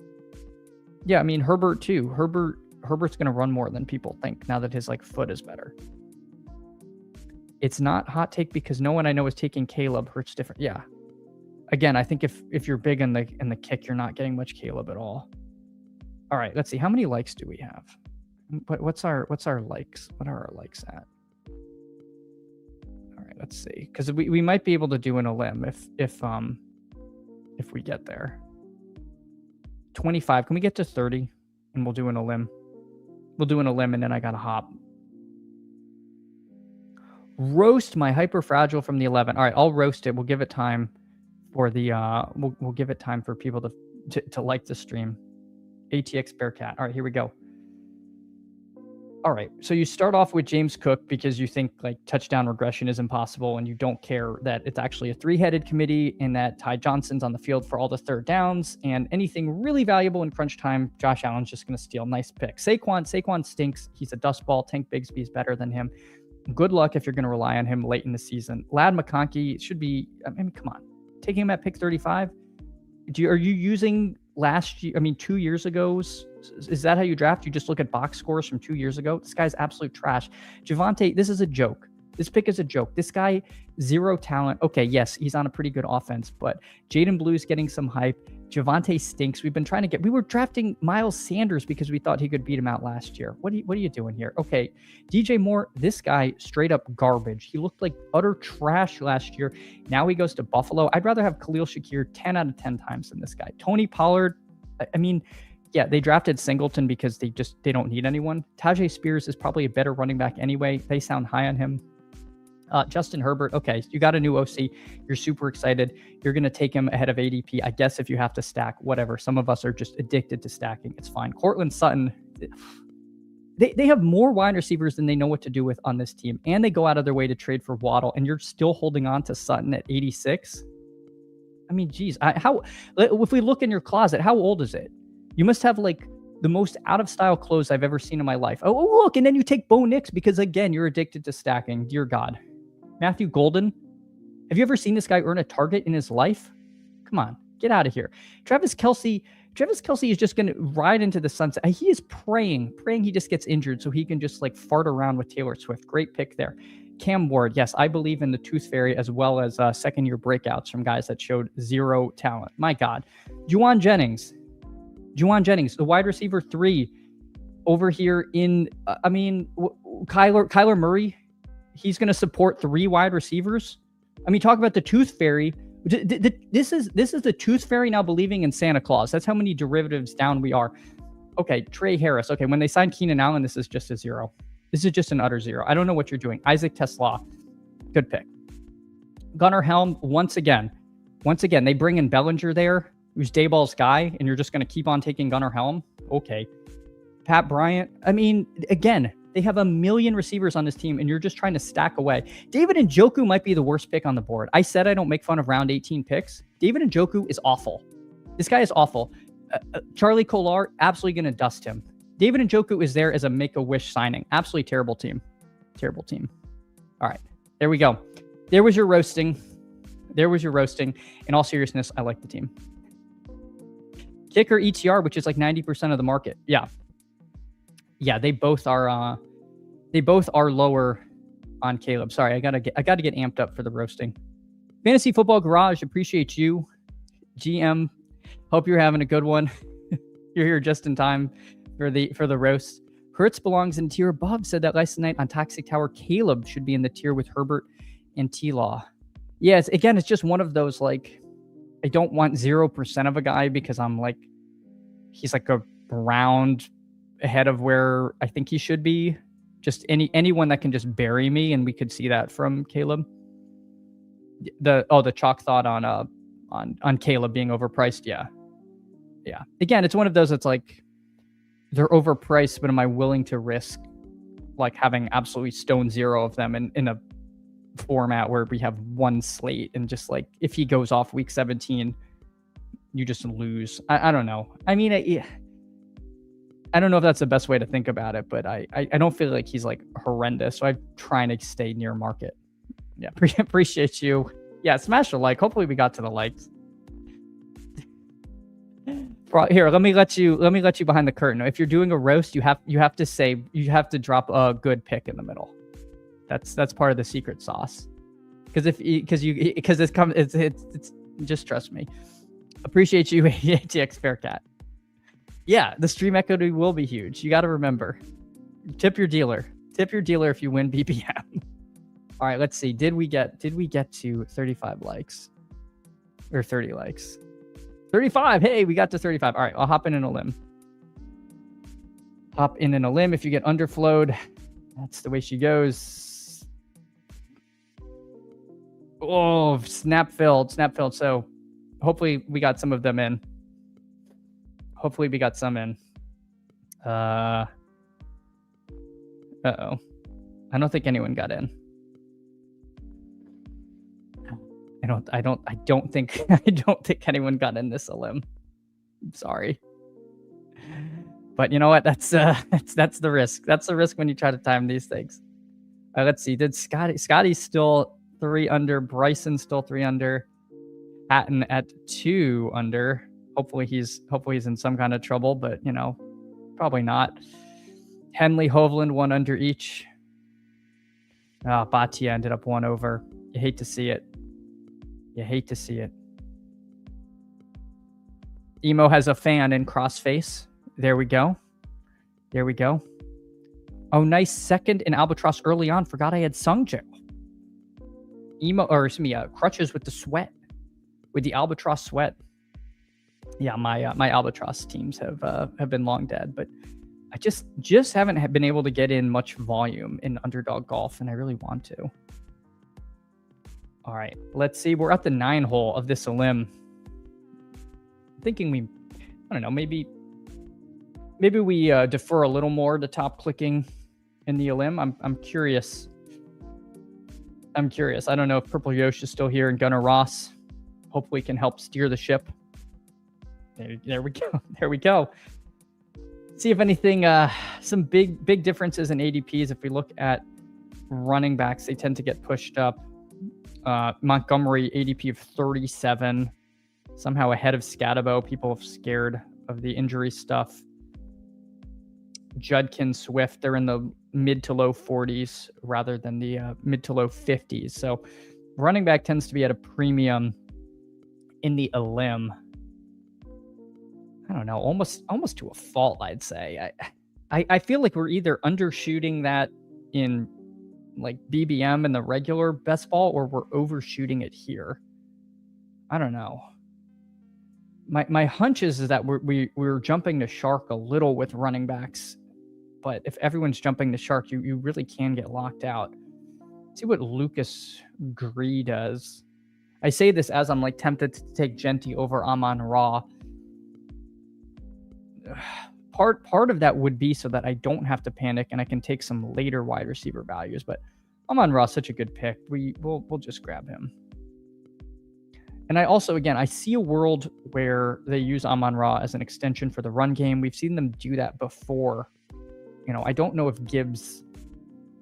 Yeah, I mean, Herbert too. Herbert's going to run more than people think now that his like foot is better. It's not hot take because no one I know is taking Caleb. Hurts different. Yeah. Again, I think if you're big in the kick, you're not getting much Caleb at all. All right, let's see. How many likes do we have? What's our likes? What are our likes at? All right, let's see. Because we might be able to do in a limb if we get there. 25. Can we get to 30? And we'll do in a limb. We'll do in a limb, and then I gotta hop. Roast my hyper fragile from the 11. All right, I'll roast it. We'll give it time for the we'll give it time for people to like the stream. ATX Bearcat. All right, here we go. All right, so you start off with James Cook because you think like touchdown regression is impossible and you don't care that it's actually a 3-headed committee and that Ty Johnson's on the field for all the third downs and anything really valuable in crunch time, Josh Allen's just going to steal. Nice pick. Saquon stinks. He's a dust ball. Tank Bigsby's better than him. Good luck if you're going to rely on him late in the season. Lad McConkey should be, come on. Taking him at pick 35? Are you using last year, 2 years ago's? Is that how you draft? You just look at box scores from 2 years ago? This guy's absolute trash. Javonte, this is a joke. This pick is a joke. This guy, zero talent. Okay, yes, he's on a pretty good offense, but Jaden Blue's getting some hype. Javonte stinks. We were drafting Miles Sanders because we thought he could beat him out last year. What are you doing here? Okay, DJ Moore, this guy, straight up garbage. He looked like utter trash last year. Now he goes to Buffalo. I'd rather have Khalil Shakir 10 out of 10 times than this guy. Tony Pollard, yeah, they drafted Singleton because they don't need anyone. Tajay Spears is probably a better running back anyway. They sound high on him. Justin Herbert, okay, you got a new OC. You're super excited. You're going to take him ahead of ADP. I guess if you have to stack, whatever. Some of us are just addicted to stacking. It's fine. Cortland Sutton, they have more wide receivers than they know what to do with on this team. And they go out of their way to trade for Waddle, and you're still holding on to Sutton at 86. I mean, geez, if we look in your closet, how old is it? You must have like the most out-of-style clothes I've ever seen in my life. Oh, look, and then you take Bo Nix because, again, you're addicted to stacking. Dear God. Matthew Golden. Have you ever seen this guy earn a target in his life? Come on, get out of here. Travis Kelce is just going to ride into the sunset. He is praying he just gets injured so he can just like fart around with Taylor Swift. Great pick there. Cam Ward. Yes, I believe in the Tooth Fairy as well as second-year breakouts from guys that showed zero talent. My God. Juwan Jennings, the wide receiver 3 over here in, Kyler Murray. He's going to support 3 wide receivers. I mean, talk about the Tooth Fairy. This is the Tooth Fairy now believing in Santa Claus. That's how many derivatives down we are. Okay, Trey Harris. Okay, when they signed Keenan Allen, this is just a 0. This is just an utter 0. I don't know what you're doing. Isaac Tesla, good pick. Gunnar Helm, once again, they bring in Bellinger there, who's Dayball's guy, and you're just going to keep on taking Gunnar Helm? Okay. Pat Bryant, I mean, again, they have a million receivers on this team, and you're just trying to stack away. David Njoku might be the worst pick on the board. I said I don't make fun of round 18 picks. David Njoku is awful. This guy is awful. Charlie Kolar, absolutely going to dust him. David Njoku is there as a Make-A-Wish signing. Absolutely terrible team. Terrible team. All right. There we go. There was your roasting. In all seriousness, I like the team. Kicker ETR, which is like 90% of the market. Yeah. Yeah, they both are lower on Caleb. Sorry, I gotta get amped up for the roasting. Fantasy Football Garage, appreciate you. GM, hope you're having a good one. You're here just in time for the roast. Hertz belongs in tier above, said that last night on Toxic Tower. Caleb should be in the tier with Herbert and T-Law. Yeah, it's just one of those, like, I don't want 0% of a guy because I'm like, he's like a round ahead of where I think he should be. Just anyone that can just bury me, and we could see that from Caleb. The chalk thought on Caleb being overpriced. Yeah. Again, it's one of those that's like, they're overpriced, but am I willing to risk like having absolutely stone 0 of them in a format where we have one slate, and just like if he goes off week 17, you just lose. I don't know. I mean, I don't know if that's the best way to think about it, but I don't feel like he's like horrendous. So I'm trying to stay near market. Yeah, appreciate you. Yeah, smash a like. Hopefully we got to the likes. Here, let me let you behind the curtain. If you're doing a roast, you have to drop a good pick in the middle. That's part of the secret sauce. Because it's just trust me. Appreciate you, ATX Faircat. Yeah, the stream equity will be huge. You got to remember, tip your dealer if you win BBM. All right, let's see. Did we get to 35 likes or 30 likes? 35. Hey, we got to 35. All right, I'll hop in a limb. If you get underflowed, that's the way she goes. Oh, snap filled. So hopefully we got some of them in. Hopefully we got some in. Uh-oh. I don't think anyone got in. I don't think anyone got in this limb. I'm sorry. But you know what? That's the risk. That's the risk when you try to time these things. Let's see. Did Scotty's still 3 under, Bryson still 3 under, Hatton at 2 under. Hopefully he's in some kind of trouble, but probably not. Henley, Hovland 1 under each. Batia ended up 1 over. You hate to see it. Emo has a fan in crossface. There we go. Oh, nice second in Albatross early on. Forgot I had Sungjo. Crutches with the sweat. With the Albatross sweat. Yeah, my Albatross teams have been long dead, but I just haven't been able to get in much volume in Underdog Golf, and I really want to. All right, let's see. We're at the 9 hole of this elim. I'm thinking I don't know, maybe we defer a little more to top clicking in the elim. I'm curious. I don't know if Purple Yosh is still here and Gunnar Ross hopefully can help steer the ship. There we go. There we go. See if anything, some big differences in ADPs. If we look at running backs, they tend to get pushed up. Montgomery, ADP of 37, somehow ahead of Scatabo. People have scared of the injury stuff. Judkins, Swift, they're in the mid to low 40s rather than the mid to low 50s. So running back tends to be at a premium in the elim. I don't know, almost to a fault, I'd say. I feel like we're either undershooting that in like BBM and the regular best ball, or we're overshooting it here. I don't know. My hunch is that we're jumping to shark a little with running backs, but if everyone's jumping to shark, you really can get locked out. Let's see what Lucas Gree does. I say this as I'm like tempted to take Genty over Amon-Ra. Part of that would be so that I don't have to panic and I can take some later wide receiver values. But Amon-Ra is such a good pick. We'll just grab him. And I also, again, I see a world where they use Amon-Ra as an extension for the run game. We've seen them do that before. I don't know if Gibbs,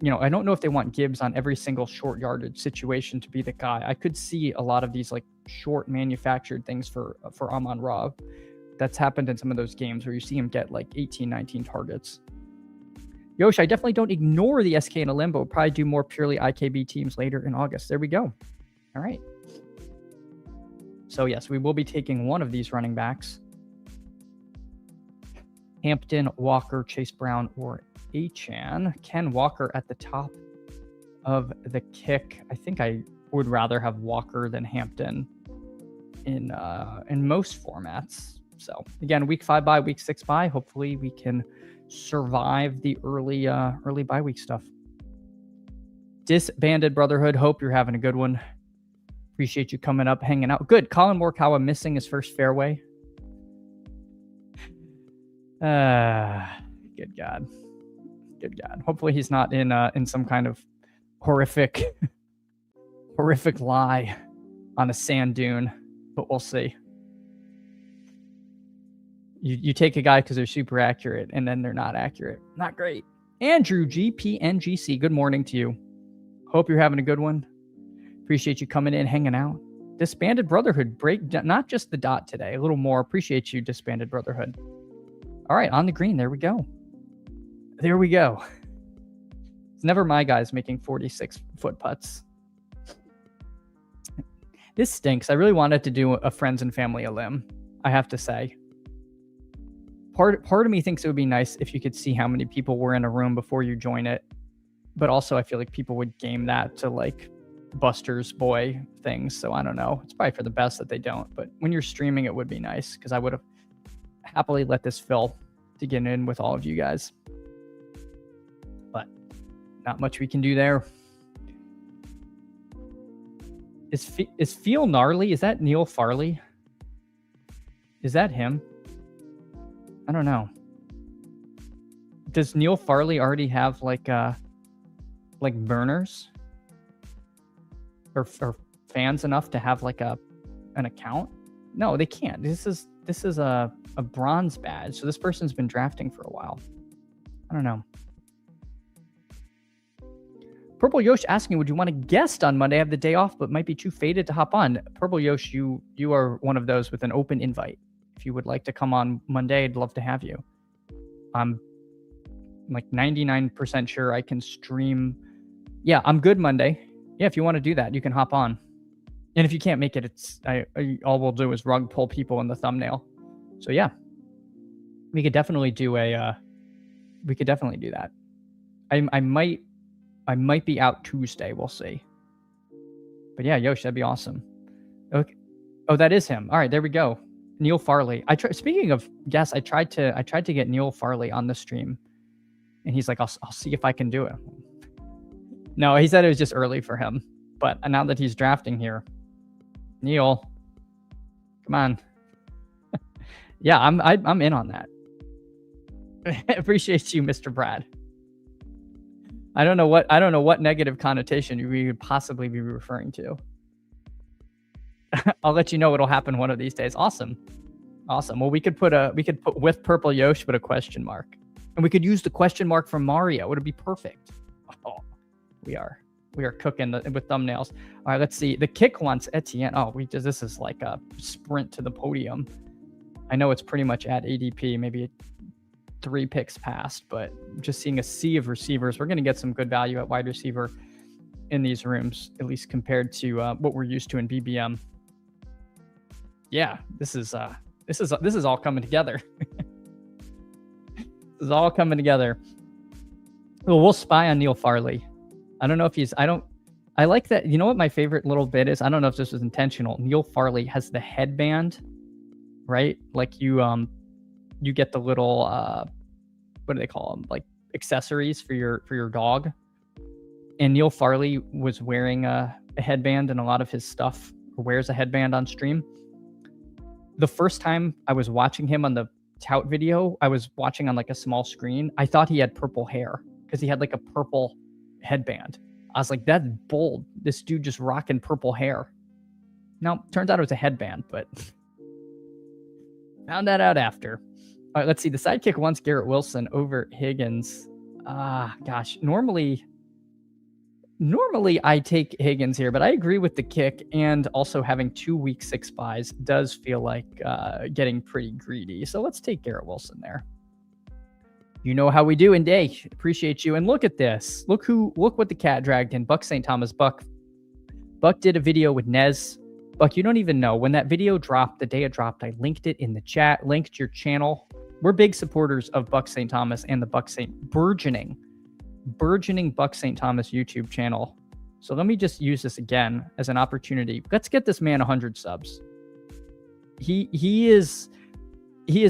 I don't know if they want Gibbs on every single short yardage situation to be the guy. I could see a lot of these like short manufactured things for Amon-Ra. That's happened in some of those games where you see him get like 18, 19 targets. Yosh, I definitely don't ignore the SK and elim, but we'll probably do more purely IKB teams later in August. There we go. All right. So yes, we will be taking one of these running backs. Hampton, Walker, Chase Brown, or Achane. Ken Walker at the top of the kick. I think I would rather have Walker than Hampton in most formats. So again, week 5 bye, week 6 bye. Hopefully we can survive the early bye week stuff. Disbanded Brotherhood. Hope you're having a good one. Appreciate you coming up, hanging out. Good. Colin Morikawa missing his first fairway. Good God. Good God. Hopefully he's not in some kind of horrific lie on a sand dune, but we'll see. You take a guy because they're super accurate, and then they're not accurate. Not great. Andrew GPNGC, good morning to you. Hope you're having a good one. Appreciate you coming in, hanging out. Disbanded Brotherhood, not just the dot today, a little more. Appreciate you, Disbanded Brotherhood. All right, on the green, there we go. There we go. It's never my guys making 46-foot putts. This stinks. I really wanted to do a friends and family elim, I have to say. Part of me thinks it would be nice if you could see how many people were in a room before you join it. But also I feel like people would game that to like Buster's Boy things. So I don't know. It's probably for the best that they don't. But when you're streaming, it would be nice because I would have happily let this fill to get in with all of you guys. But not much we can do there. Is Feel Gnarly? Is that Neil Farley? Is that him? I don't know. Does Neil Farley already have like burners or fans enough to have like an account? No, they can't. This is a bronze badge. So this person's been drafting for a while. I don't know. Purple Yosh asking, would you want to guest on Monday? I have the day off, but might be too faded to hop on. Purple Yosh, you are one of those with an open invite. If you would like to come on Monday, I'd love to have you. I'm like 99% sure I can stream. Yeah, I'm good Monday. Yeah, if you want to do that, you can hop on. And if you can't make it, all we'll do is rug pull people in the thumbnail. So yeah, we could definitely do that. I might be out Tuesday. We'll see. But yeah, Yosh, that'd be awesome. Okay. Oh, that is him. All right, there we go. Neil Farley. Speaking of guests, I tried to get Neil Farley on the stream, and he's like, I'll see if I can do it. No, he said it was just early for him. But now that he's drafting here, Neil, come on. Yeah, I'm in on that. Appreciate you, Mr. Brad. I don't know what negative connotation you could possibly be referring to. I'll let you know what'll happen one of these days. Awesome. Well, we could put with purple Yosh, but a question mark, and we could use the question mark from Mario. It'd be perfect. Oh, we are cooking with thumbnails. All right, let's see. The kick wants Etienne. Oh, this is like a sprint to the podium. I know it's pretty much at ADP, maybe 3 picks past, but just seeing a sea of receivers, we're going to get some good value at wide receiver in these rooms, at least compared to what we're used to in BBM. Yeah, this is all coming together. This is all coming together. Well, we'll spy on Neil Farley. I don't know if I like that. You know what my favorite little bit is? I don't know if this was intentional. Neil Farley has the headband, right? Like you get the little what do they call them? Like accessories for your dog. And Neil Farley was wearing a headband, and a lot of his stuff wears a headband on stream. The first time I was watching him on the tout video, I was watching on like a small screen. I thought he had purple hair because he had like a purple headband. I was like, that's bold. This dude just rocking purple hair. No, turns out it was a headband, but found that out after. All right, let's see. The sidekick wants Garrett Wilson over Higgins. Gosh, normally I take Higgins here, but I agree with the kick, and also having 2 week 6 buys does feel like getting pretty greedy. So let's take Garrett Wilson there. You know how we do in day. Appreciate you. And look at this. Look what the cat dragged in. Buck St. Thomas. Buck did a video with Nez. Buck, you don't even know. When that video dropped, the day it dropped, I linked it in the chat, linked your channel. We're big supporters of Buck St. Thomas and the burgeoning Buck St. Thomas YouTube channel. So let me just use this again as an opportunity. Let's get this man 100 subs. He is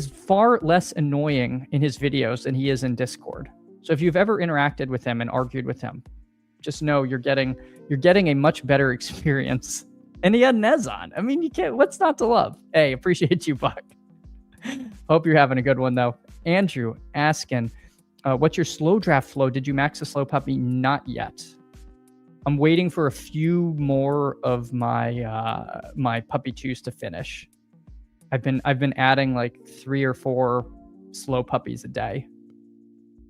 far less annoying in his videos than he is in Discord. So if you've ever interacted with him and argued with him, just know you're getting a much better experience. And he had Nez on. I mean, you can't. What's not to love? Hey, appreciate you, Buck. Hope you're having a good one though. Andrew asking, what's your slow draft flow? Did you max a slow puppy? Not yet. I'm waiting for a few more of my my puppy twos to finish. I've been adding like 3 or 4 slow puppies a day.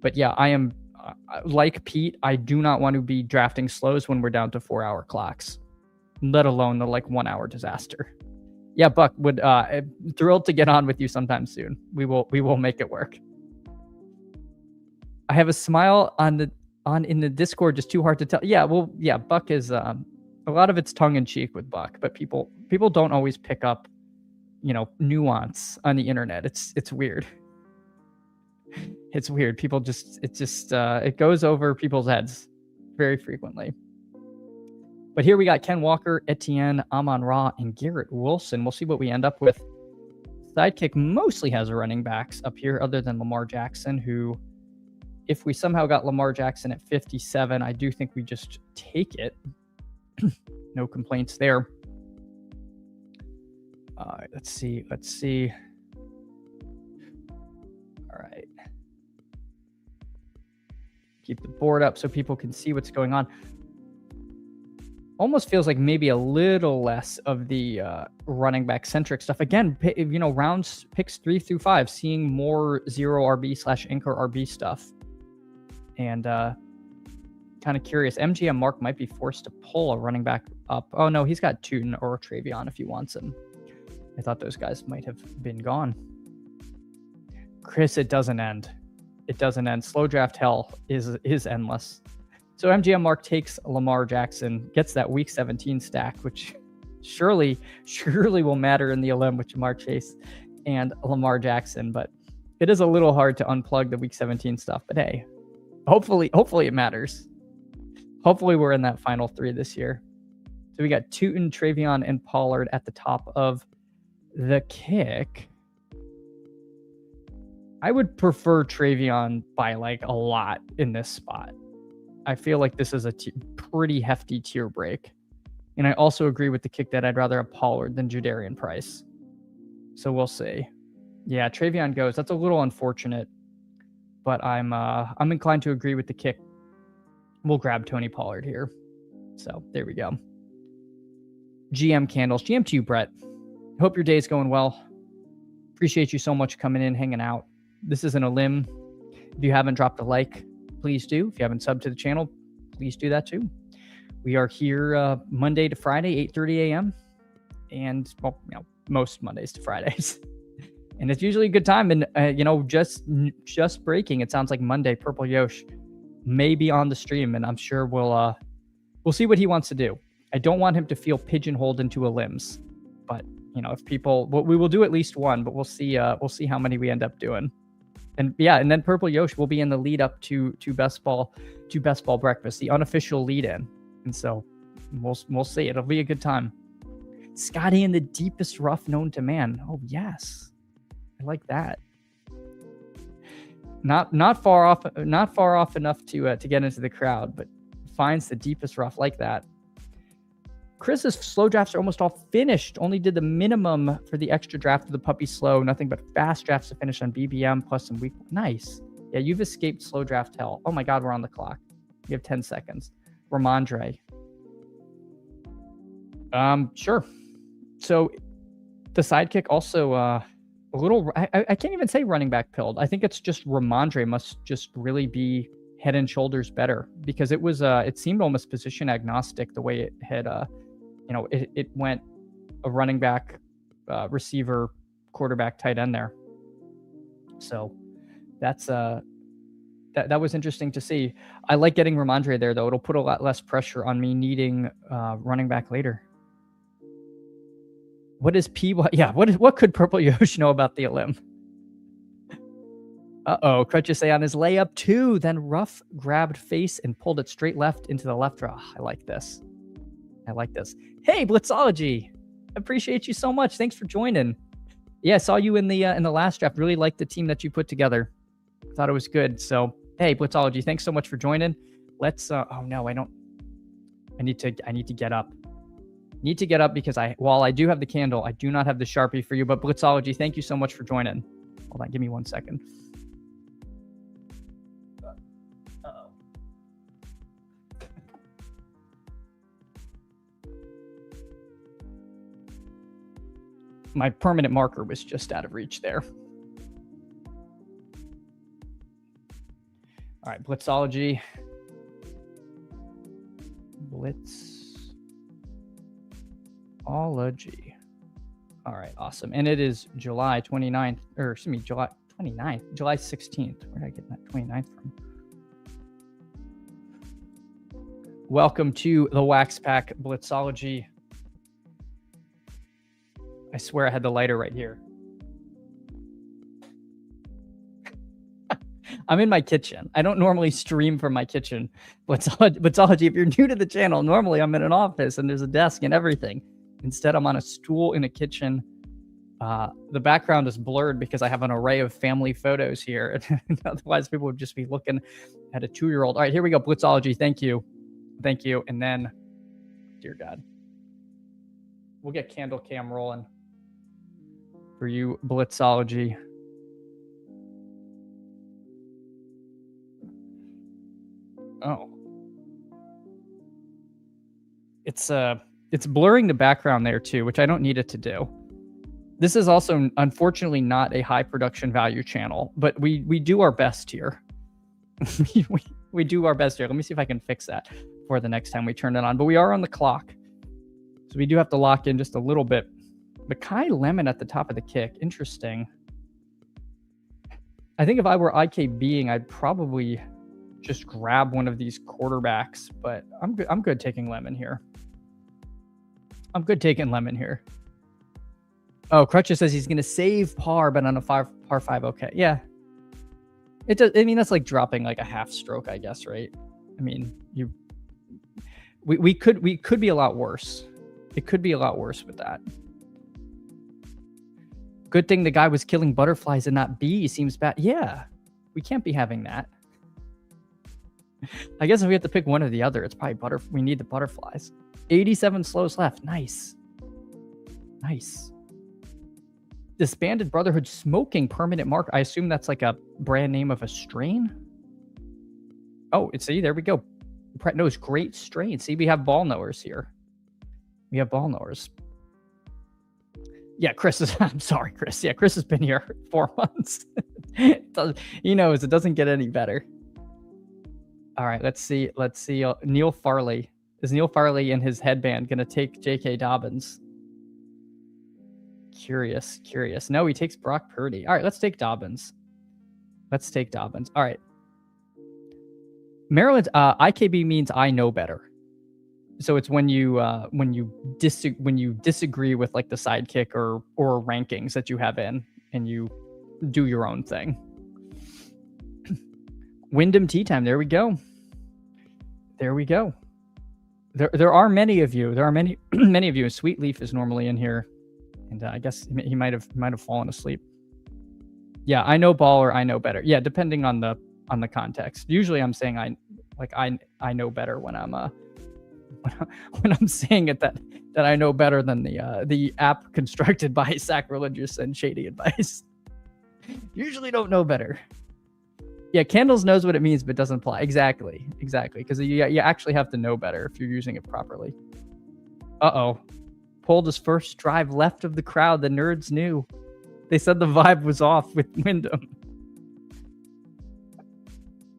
But yeah, I am like Pete. I do not want to be drafting slows when we're down to 4-hour clocks, let alone the like 1 hour disaster. Yeah, Buck would thrilled to get on with you sometime soon. We will make it work. I have a smile in the Discord, just too hard to tell. Yeah, well, yeah, Buck is a lot of it's tongue in cheek with Buck, but people don't always pick up, nuance on the internet. It's weird. It's weird. People it goes over people's heads very frequently. But here we got Ken Walker, Etienne, Amon-Ra, and Garrett Wilson. We'll see what we end up with. Sidekick mostly has running backs up here other than Lamar Jackson, who, if we somehow got Lamar Jackson at 57, I do think we just take it. No complaints there. All right, let's see. All right. Keep the board up so people can see what's going on. Almost feels like maybe a little less of the running back centric stuff. Again, rounds picks 3 through 5, seeing more 0 RB / anchor RB stuff. And kind of curious. MGM Mark might be forced to pull a running back up. Oh no, he's got Tootin or Travion if he wants him. I thought those guys might have been gone. Chris, it doesn't end. It doesn't end. Slow draft hell is endless. So MGM Mark takes Lamar Jackson, gets that week 17 stack, which surely will matter in the LM with Jamar Chase and Lamar Jackson. But it is a little hard to unplug the week 17 stuff. But hey, hopefully it matters. Hopefully we're in that final 3 this year. So we got Tootin, Travion, and Pollard at the top of the kick. I would prefer Travion by like a lot in this spot. I feel like this is a pretty hefty tier break. And I also agree with the kick that I'd rather have Pollard than Jadarian Price. So we'll see. Yeah, Travion goes. That's a little unfortunate, but I'm inclined to agree with the kick. We'll grab Tony Pollard here. So there we go. GM candles. GM to you, Brett. Hope your day's going well. Appreciate you so much coming in, hanging out. This isn't a limb. If you haven't dropped a like, please do. If you haven't subbed to the channel, please do that too. We are here Monday to Friday, 8:30 a.m. And, well, most Mondays to Fridays. And it's usually a good time. And, just breaking, it sounds like Monday, Purple Yosh may be on the stream. And I'm sure we'll see what he wants to do. I don't want him to feel pigeonholed into a limbs. But, if people, we will do at least one, but we'll see how many we end up doing. And yeah, and then Purple Yosh will be in the lead up to best ball breakfast, the unofficial lead in. And so we'll see. It'll be a good time. Scotty in the deepest rough known to man. Oh yes, I like that. Not far off enough to get into the crowd, but finds the deepest rough like that. Chris's slow drafts are almost all finished. Only did the minimum for the extra draft of the puppy slow. Nothing but fast drafts to finish on BBM plus some weak. Nice. Yeah, you've escaped slow draft hell. Oh my God, we're on the clock. You have 10 seconds. Ramondre. Sure. So the sidekick also a little. I can't even say running back pilled. I think it's just Ramondre must just really be head and shoulders better because it was it seemed almost position agnostic the way it had it went a running back, receiver, quarterback, tight end there. So that's that was interesting to see. I like getting Ramondre there though. It'll put a lot less pressure on me needing running back later. What is PY? Yeah, what could Purple Yosh know about the limb? Uh-oh, Crutches say on his layup too, then Ruff grabbed face and pulled it straight left into the left draw. I like this. Hey, Blitzology. Appreciate you so much. Thanks for joining. Yeah, I saw you in the last draft. Really liked the team that you put together. Thought it was good. So, hey, Blitzology, thanks so much for joining. Let's oh no, I need to get up. Need to get up because while I do have the candle, I do not have the Sharpie for you. But Blitzology, thank you so much for joining. Hold on, give me 1 second. Uh-oh. My permanent marker was just out of reach there. All right, Blitzology. Blitzology. All right, awesome. And it is July 29th, or excuse me, July 29th, July 16th. Where did I get that 29th from? Welcome to the Wax Pack, Blitzology. I swear I had the lighter right here. I'm in my kitchen. I don't normally stream from my kitchen. Blitzology, if you're new to the channel, normally I'm in an office and there's a desk and everything. Instead, I'm on a stool in a kitchen. The background is blurred because I have an array of family photos here. Otherwise, people would just be looking at a 2-year-old. All right, here we go. Blitzology, thank you. Thank you. And then, dear God, we'll get candle cam rolling for you, Blitzology. Oh. It's blurring the background there too, which I don't need it to do. This is also, unfortunately, not a high production value channel, but we do our best here. we do our best here. Let me see if I can fix that for the next time we turn it on. But we are on the clock, so we do have to lock in just a little bit. Makai Lemon at the top of the kick. Interesting. I think if I were IKBing, I'd probably just grab one of these quarterbacks, but I'm good taking Lemon here. Oh, Crutcher says he's going to save par, but on a par 5. Okay. Yeah. It does. I mean, that's like dropping like a half stroke, I guess, right? I mean, we could be a lot worse. It could be a lot worse with that. Good thing the guy was killing butterflies and not bees. Seems bad. Yeah. We can't be having that. I guess if we have to pick one or the other, it's probably we need the butterflies. 87 slows left. Nice. Nice. Disbanded Brotherhood smoking permanent mark. I assume that's like a brand name of a strain. Oh, see, there we go. Knows great strain. See, we have ball knowers here. We have ball knowers. Yeah, Chris is. I'm sorry, Chris. Yeah, Chris has been here 4 months. He knows it doesn't get any better. All right, let's see. Let's see. Neil Farley. Is Neil Farley in his headband going to take J.K. Dobbins? Curious. No, he takes Brock Purdy. All right, let's take Dobbins. All right. Maryland's IKB means I know better. So it's when you disagree with like the sidekick or rankings that you have in, and you do your own thing. Wyndham Tea Time. There we go. There are many of you. There are many of you. Sweet Leaf is normally in here, and I guess he might have fallen asleep. Yeah, I know ball or I know better. Yeah, depending on the context. Usually, I'm saying I know better when I'm when I'm saying it that I know better than the app constructed by sacrilegious and shady advice. Usually don't know better. Yeah, Candles knows what it means, but doesn't apply. Exactly. Because you actually have to know better if you're using it properly. Uh-oh. Pulled his first drive left of the crowd. The nerds knew. They said the vibe was off with Wyndham.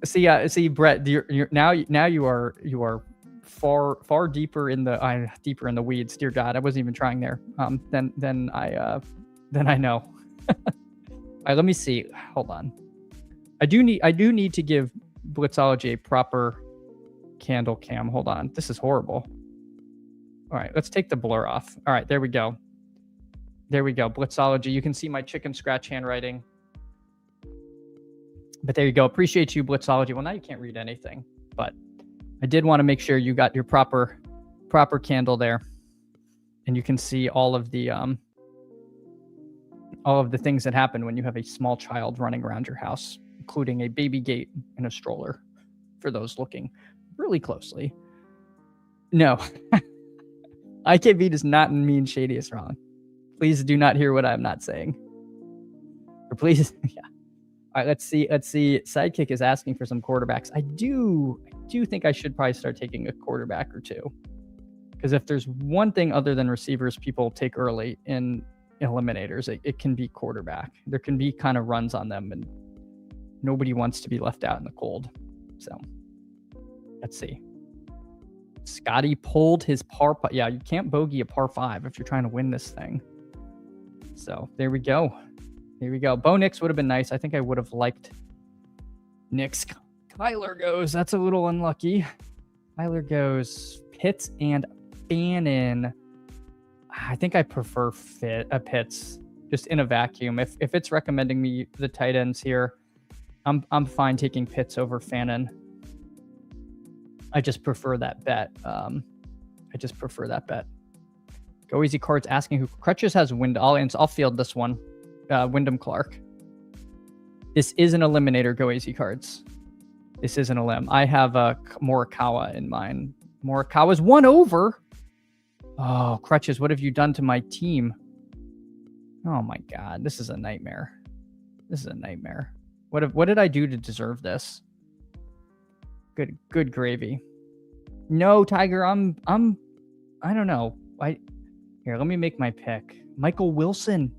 See, Brett, now you are far deeper in the weeds. Dear God, I wasn't even trying there. Then I know. All right, let me see. Hold on. I do need to give Blitzology a proper candle cam. Hold on. This is horrible. All right, let's take the blur off. All right, there we go. Blitzology. You can see my chicken scratch handwriting. But there you go. Appreciate you, Blitzology. Well, now you can't read anything, but I did want to make sure you got your proper candle there, and you can see all of the things that happen when you have a small child running around your house, including a baby gate and a stroller, for those looking really closely. No, IKB does not mean shady is wrong. Please do not hear what I'm not saying. Or please, yeah. All right, let's see. Sidekick is asking for some quarterbacks. I do think I should probably start taking a quarterback or two. Because if there's one thing other than receivers people take early in eliminators, it can be quarterback. There can be kind of runs on them, and nobody wants to be left out in the cold. So let's see. Scotty pulled his par. Yeah, you can't bogey a par 5 if you're trying to win this thing. So there we go. Bo Nix would have been nice. I think I would have liked Nix. Kyler goes. That's a little unlucky. Kyler goes. Pitts and Bannon. I think I prefer Pitts just in a vacuum. If it's recommending me the tight ends here, I'm fine taking Pitts over Fannin. I just prefer that bet. Go Easy Cards asking who Crutches has I'll field this one. Wyndham Clark. This is an eliminator, Go Easy Cards. This isn't a limb. I have Morikawa in mind. Morikawa's 1 over. Oh, Crutches, what have you done to my team? Oh my God, this is a nightmare. What did I do to deserve this? Good gravy. No, Tiger, I don't know. Here, let me make my pick. Michael Wilson.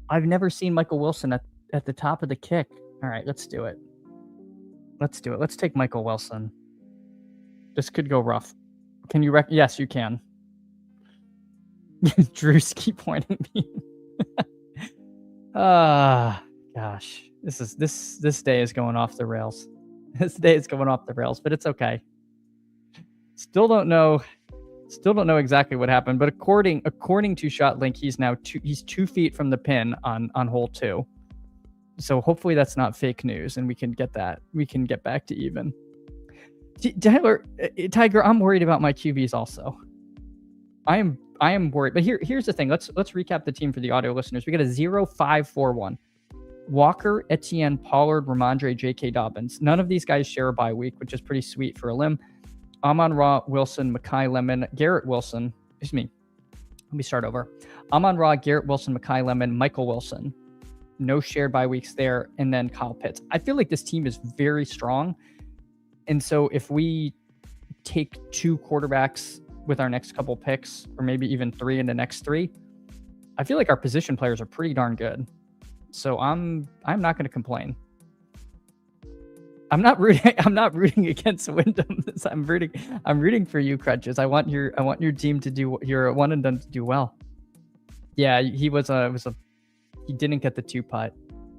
I've never seen Michael Wilson at the top of the kick. All right, let's do it. Let's take Michael Wilson. This could go rough. Can you Yes, you can. Drew's keep pointing me. Gosh. This day is going off the rails. But it's okay. Still don't know exactly what happened, but according to ShotLink, he's 2 feet from the pin on hole 2. So hopefully that's not fake news, and we can get back to even. Tiger, I'm worried about my QBs also. I am worried, but here's the thing. Let's recap the team for the audio listeners. We got a 0-5-4-1. Walker, Etienne, Pollard, Ramondre, J.K. Dobbins. None of these guys share a bye week, which is pretty sweet for a limb. Amon-Ra, Wilson, Mekhi Lemon, Garrett Wilson. Excuse me. Let me start over. Amon-Ra, Garrett Wilson, Mekhi Lemon, Michael Wilson. No shared bye weeks there. And then Kyle Pitts. I feel like this team is very strong. And so if we take 2 quarterbacks with our next couple picks, or maybe even 3 in the next 3, I feel like our position players are pretty darn good. So I'm not going to complain. I'm not rooting against Wyndham. I'm rooting for you, Crutches. I want your team to do, your one and done to do well. Yeah, he didn't get the 2 putt.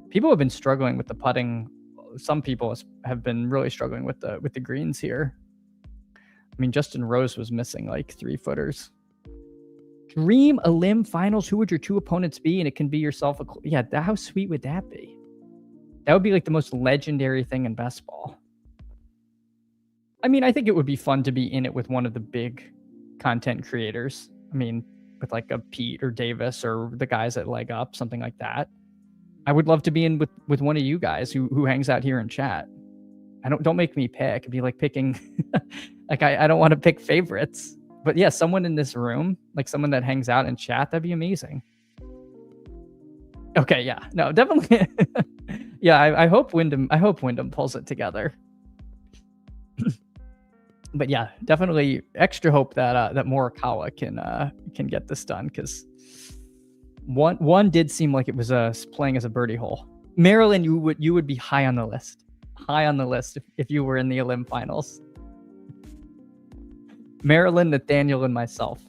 People have been struggling with the putting. Some people have been really struggling with the greens here. I mean, Justin Rose was missing like 3-footers. Dream a limb finals. Who would your 2 opponents be? And it can be yourself. Yeah, how sweet would that be? That would be like the most legendary thing in best ball. I mean, I think it would be fun to be in it with one of the big content creators. I mean, with like a Pete or Davis or the guys at Leg Up, something like that. I would love to be in with one of you guys who hangs out here in chat. Don't make me pick. It'd be like picking like I don't want to pick favorites. But yeah, someone in this room, like someone that hangs out in chat, that'd be amazing. Okay, yeah. No, definitely. Yeah, I hope Wyndham pulls it together. But yeah, definitely extra hope that Morikawa can get this done, because one did seem like it was playing as a birdie hole. Maryland, you would be high on the list. High on the list if you were in the Olymp finals. Maryland, Nathaniel, and myself.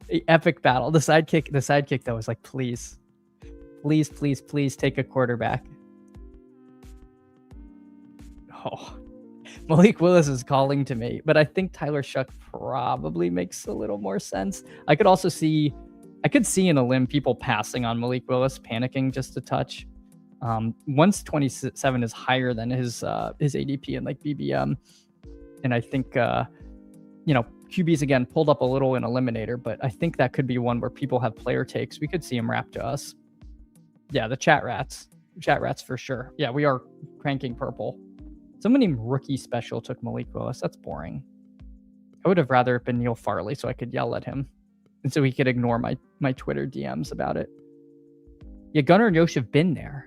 The epic battle. The sidekick though was like, please take a quarterback. Oh, Malik Willis is calling to me, but I think Tyler Shuck probably makes a little more sense. I could see in a limb people passing on Malik Willis, panicking just a touch. 127 is higher than his ADP and like BBM. And I think, QBs again pulled up a little in Eliminator, but I think that could be one where people have player takes. We could see him wrap to us. Yeah, the chat rats for sure. Yeah, we are cranking purple. Someone named Rookie Special took Malik Willis. That's boring. I would have rather it been Neil Farley so I could yell at him and so he could ignore my Twitter DMs about it. Yeah, Gunnar and Yosh have been there.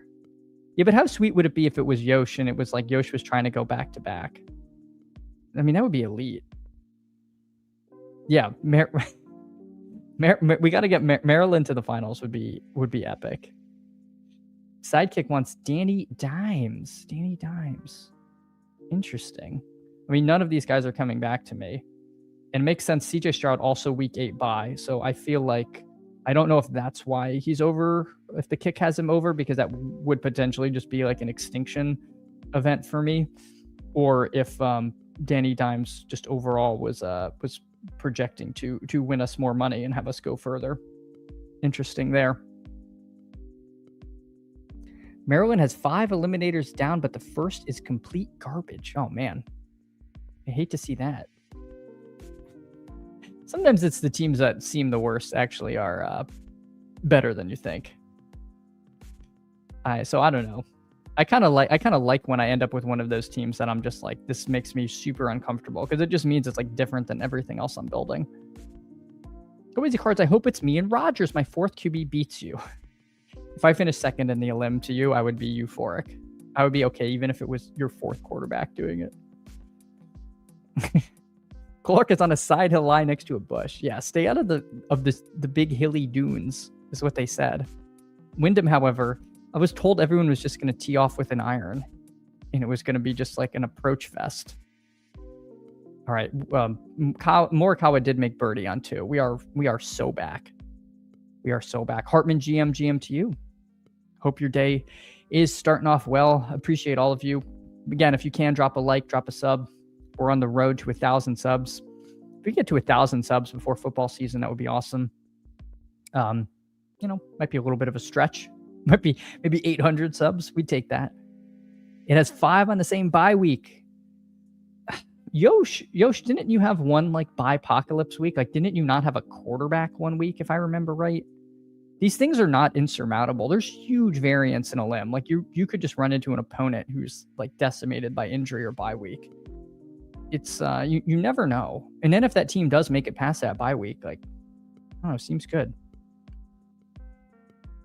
Yeah, but how sweet would it be if it was Yosh and it was like Yosh was trying to go back to back? I mean, that would be elite. Yeah, we got to get Maryland to the finals would be epic. Sidekick wants Danny Dimes. Danny Dimes. Interesting. I mean, none of these guys are coming back to me. And it makes sense. CJ Stroud also week 8 bye. So I feel like, I don't know if that's why he's over, if the kick has him over, because that would potentially just be like an extinction event for me. Or if Danny Dimes just overall was projecting to win us more money and have us go further. Interesting there. Maryland has 5 eliminators down, but the first is complete garbage. Oh man, I hate to see that. Sometimes it's the teams that seem the worst actually are better than you think. So I don't know. I kind of like when I end up with one of those teams that I'm just like, this makes me super uncomfortable, because it just means it's like different than everything else I'm building. Go Easy Cards, I hope it's me and Rogers. My 4th QB beats you. If I finish second in the Elim to you, I would be euphoric. I would be okay, even if it was your 4th quarterback doing it. Clark is on a side hill lie next to a bush. Yeah, stay out of the big hilly dunes, is what they said. Wyndham, however, I was told everyone was just going to tee off with an iron, and it was going to be just like an approach fest. All right, Morikawa did make birdie on 2. We are so back. We are so back. Hartman, GM to you. Hope your day is starting off well. Appreciate all of you. Again, if you can, drop a like, drop a sub. We're on the road to 1,000 subs. If we get to 1,000 subs before football season, that would be awesome. Might be a little bit of a stretch. Might be maybe 800 subs. We'd take that. It has 5 on the same bye week. Yosh, didn't you have one like bye-apocalypse week? Like, didn't you not have a quarterback one week, if I remember right? These things are not insurmountable. There's huge variance in a limb. Like, you could just run into an opponent who's like decimated by injury or bye week. it's you never know. And then if that team does make it past that bye week, like, I don't know, seems good.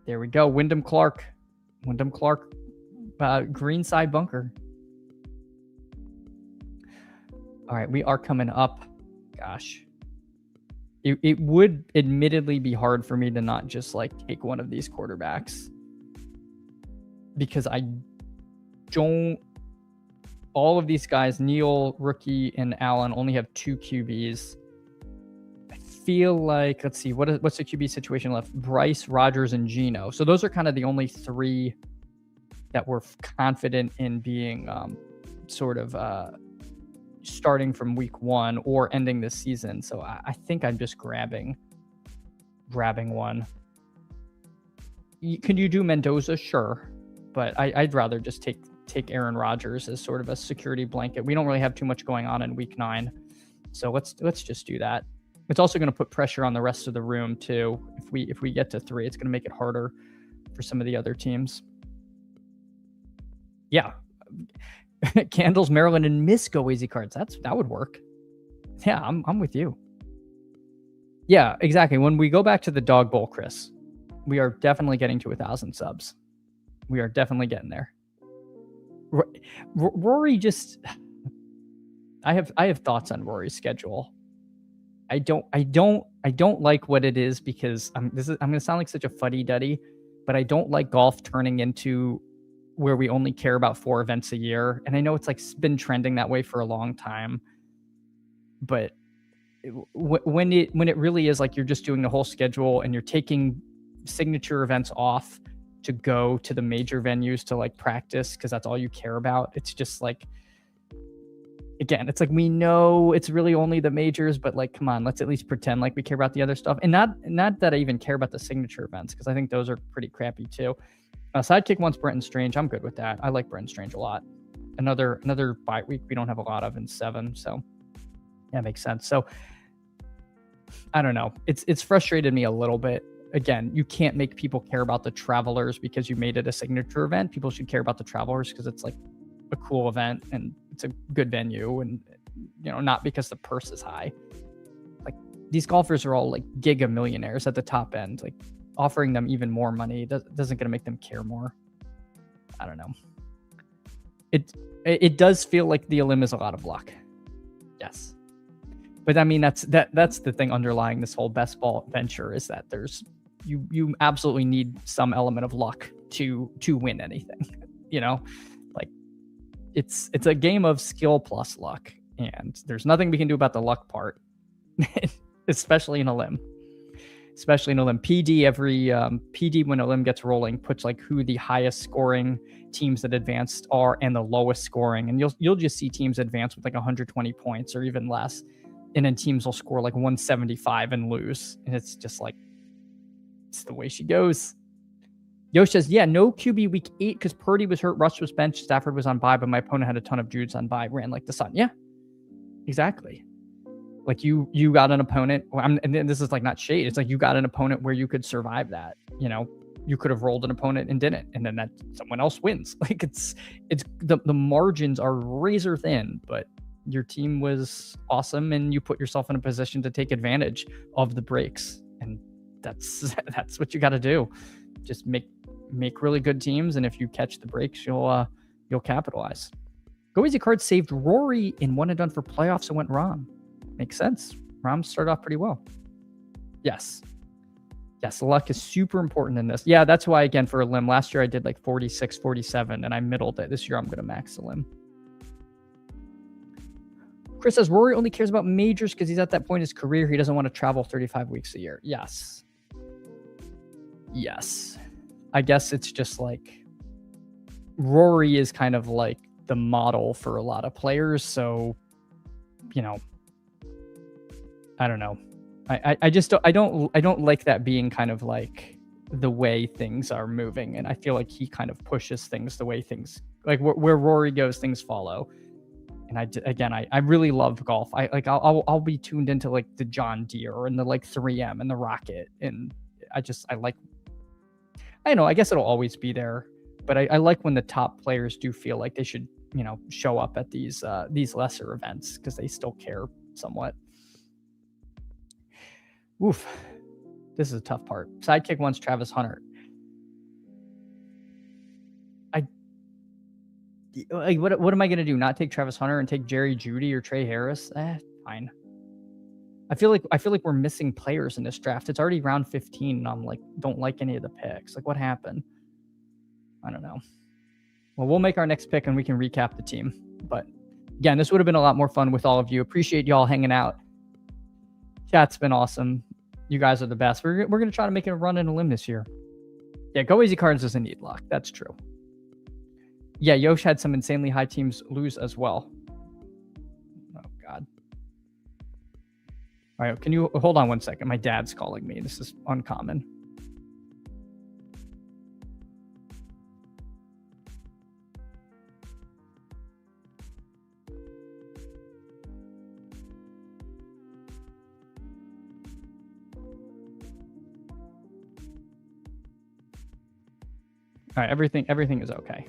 There we go. Wyndham Clark, greenside bunker. All right, we are coming up. Gosh, it would admittedly be hard for me to not just like take one of these quarterbacks, because I don't. All of these guys, Neal, rookie, and Allen, only have 2 QBs. I feel like, let's see, what's the QB situation left? Bryce, Rodgers, and Geno. So those are kind of the only 3 that we're confident in being sort of starting from week 1 or ending this season. So I think I'm just grabbing one. Can you do Mendoza? Sure. But I'd rather just take Aaron Rodgers as sort of a security blanket. We don't really have too much going on in week 9. So let's just do that. It's also going to put pressure on the rest of the room too. If we get to 3, it's going to make it harder for some of the other teams. Yeah. Candles, Maryland, and Miss go easy cards. That would work. Yeah, I'm with you. Yeah, exactly. When we go back to the Dog Bowl, Chris, we are definitely getting to 1,000 subs. We are definitely getting there. Rory just, I have thoughts on Rory's schedule. I don't like what it is, because I'm going to sound like such a fuddy-duddy, but I don't like golf turning into where we only care about 4 events a year. And I know it's like been trending that way for a long time, but when it really is like you're just doing the whole schedule and you're taking signature events off to go to the major venues to like practice because that's all you care about, it's just like, again, it's like, we know it's really only the majors, but like, come on, let's at least pretend like we care about the other stuff. And not that I even care about the signature events, because I think those are pretty crappy too. Sidekick wants Brenton Strange. I'm good with that. I like Brenton Strange a lot. Another bye week we don't have a lot of in 7, so that makes sense. So I don't know. It's frustrated me a little bit. Again, you can't make people care about the Travelers because you made it a signature event. People should care about the Travelers because it's like a cool event and it's a good venue, and not because the purse is high. Like, these golfers are all like giga millionaires at the top end. Like, offering them even more money doesn't gonna make them care more. I don't know. It does feel like the Elim is a lot of luck. Yes. But I mean, that's the thing underlying this whole best ball venture, is that you absolutely need some element of luck to win anything. Like, it's a game of skill plus luck, and there's nothing we can do about the luck part, especially in Elim. PD when Elim gets rolling puts like who the highest scoring teams that advanced are and the lowest scoring, and you'll just see teams advance with like 120 points or even less, and then teams will score like 175 and lose, and it's just like, it's the way she goes. Yosh says, yeah, no QB week 8 because Purdy was hurt, Rush was benched, Stafford was on bye, but my opponent had a ton of dudes on bye, ran like the sun. Yeah, exactly. Like, you got an opponent, and this is like not shade, it's like you got an opponent where you could survive that. You could have rolled an opponent and didn't, and then that someone else wins. Like, it's the margins are razor thin, but your team was awesome and you put yourself in a position to take advantage of the breaks, and that's what you got to do. Just make really good teams, and if you catch the breaks, you'll capitalize. Go Easy Cards saved Rory in one and done for playoffs and went Rom. Makes sense. Rom started off pretty well. Yes, luck is super important in this. Yeah, that's why, again, for a limb, last year I did like 46, 47, and I middled it. This year I'm going to max the limb. Chris says, Rory only cares about majors because he's at that point in his career. He doesn't want to travel 35 weeks a year. Yes. I guess it's just like, Rory is kind of like the model for a lot of players. So, I don't know. I don't like that being kind of like the way things are moving, and I feel like he kind of pushes things the way things, like where Rory goes, things follow. And I really love golf. I'll be tuned into like the John Deere and the like 3M and the Rocket, and I don't know, I guess it'll always be there, but I like when the top players do feel like they should show up at these lesser events because they still care somewhat. Oof. This is a tough part. Sidekick wants Travis Hunter. What am I gonna do? Not take Travis Hunter and take Jerry Jeudy or Trey Harris? Fine. I feel like we're missing players in this draft. It's already round 15, and I'm like, don't like any of the picks. Like, what happened? I don't know. Well, we'll make our next pick and we can recap the team. But again, this would have been a lot more fun with all of you. Appreciate y'all hanging out. Chat's been awesome. You guys are the best. We're gonna try to make it a run and a limb this year. Yeah, Go Easy Cards doesn't need luck. That's true. Yeah, Yosh had some insanely high teams lose as well. Oh, God. All right, can you hold on one second? My dad's calling me. This is uncommon. All right, everything is okay.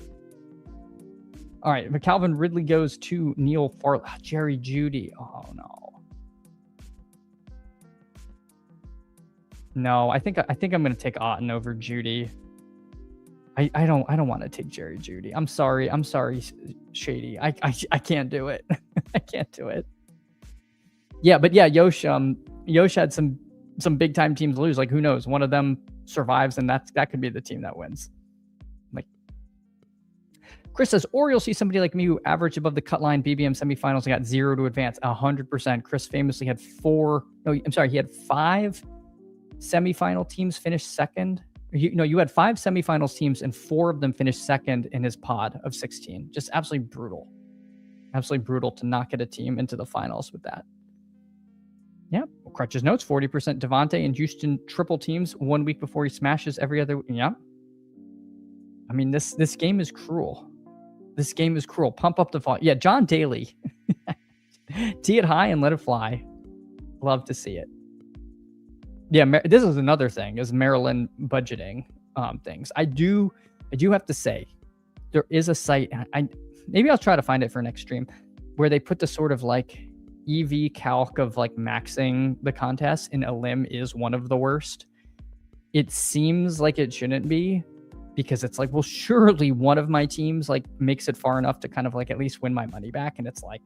All right, but Calvin Ridley goes to Neil Farley. Jerry Jeudy. Oh no. No, I think I'm gonna take Otten over Jeudy. I don't want to take Jerry Jeudy. I'm sorry, Shady. I can't do it. I can't do it. Yeah, but yeah, Yosh had some big time teams lose. Like, who knows? One of them survives, and that could be the team that wins. Chris says, or you'll see somebody like me who averaged above the cut line BBM semifinals and got 0 to advance. 100%. Chris famously had he had 5 semifinal teams finish second. You had 5 semifinals teams and 4 of them finished second in his pod of 16. Just absolutely brutal. Absolutely brutal to not get a team into the finals with that. Yep. Crutch's notes, 40% Devontae and Houston triple teams 1 week before he smashes every other. Yeah. I mean, this game is cruel. This game is cruel. Pump up the volume. Yeah, John Daly. Tee it high and let it fly. Love to see it. Yeah, this is another thing, is Maryland budgeting things. I do have to say, there is a site, maybe I'll try to find it for next stream, where they put the sort of like EV calc of like maxing the contest, and Elim is one of the worst. It seems like it shouldn't be, because it's like, well, surely one of my teams like makes it far enough to kind of like at least win my money back. And it's like,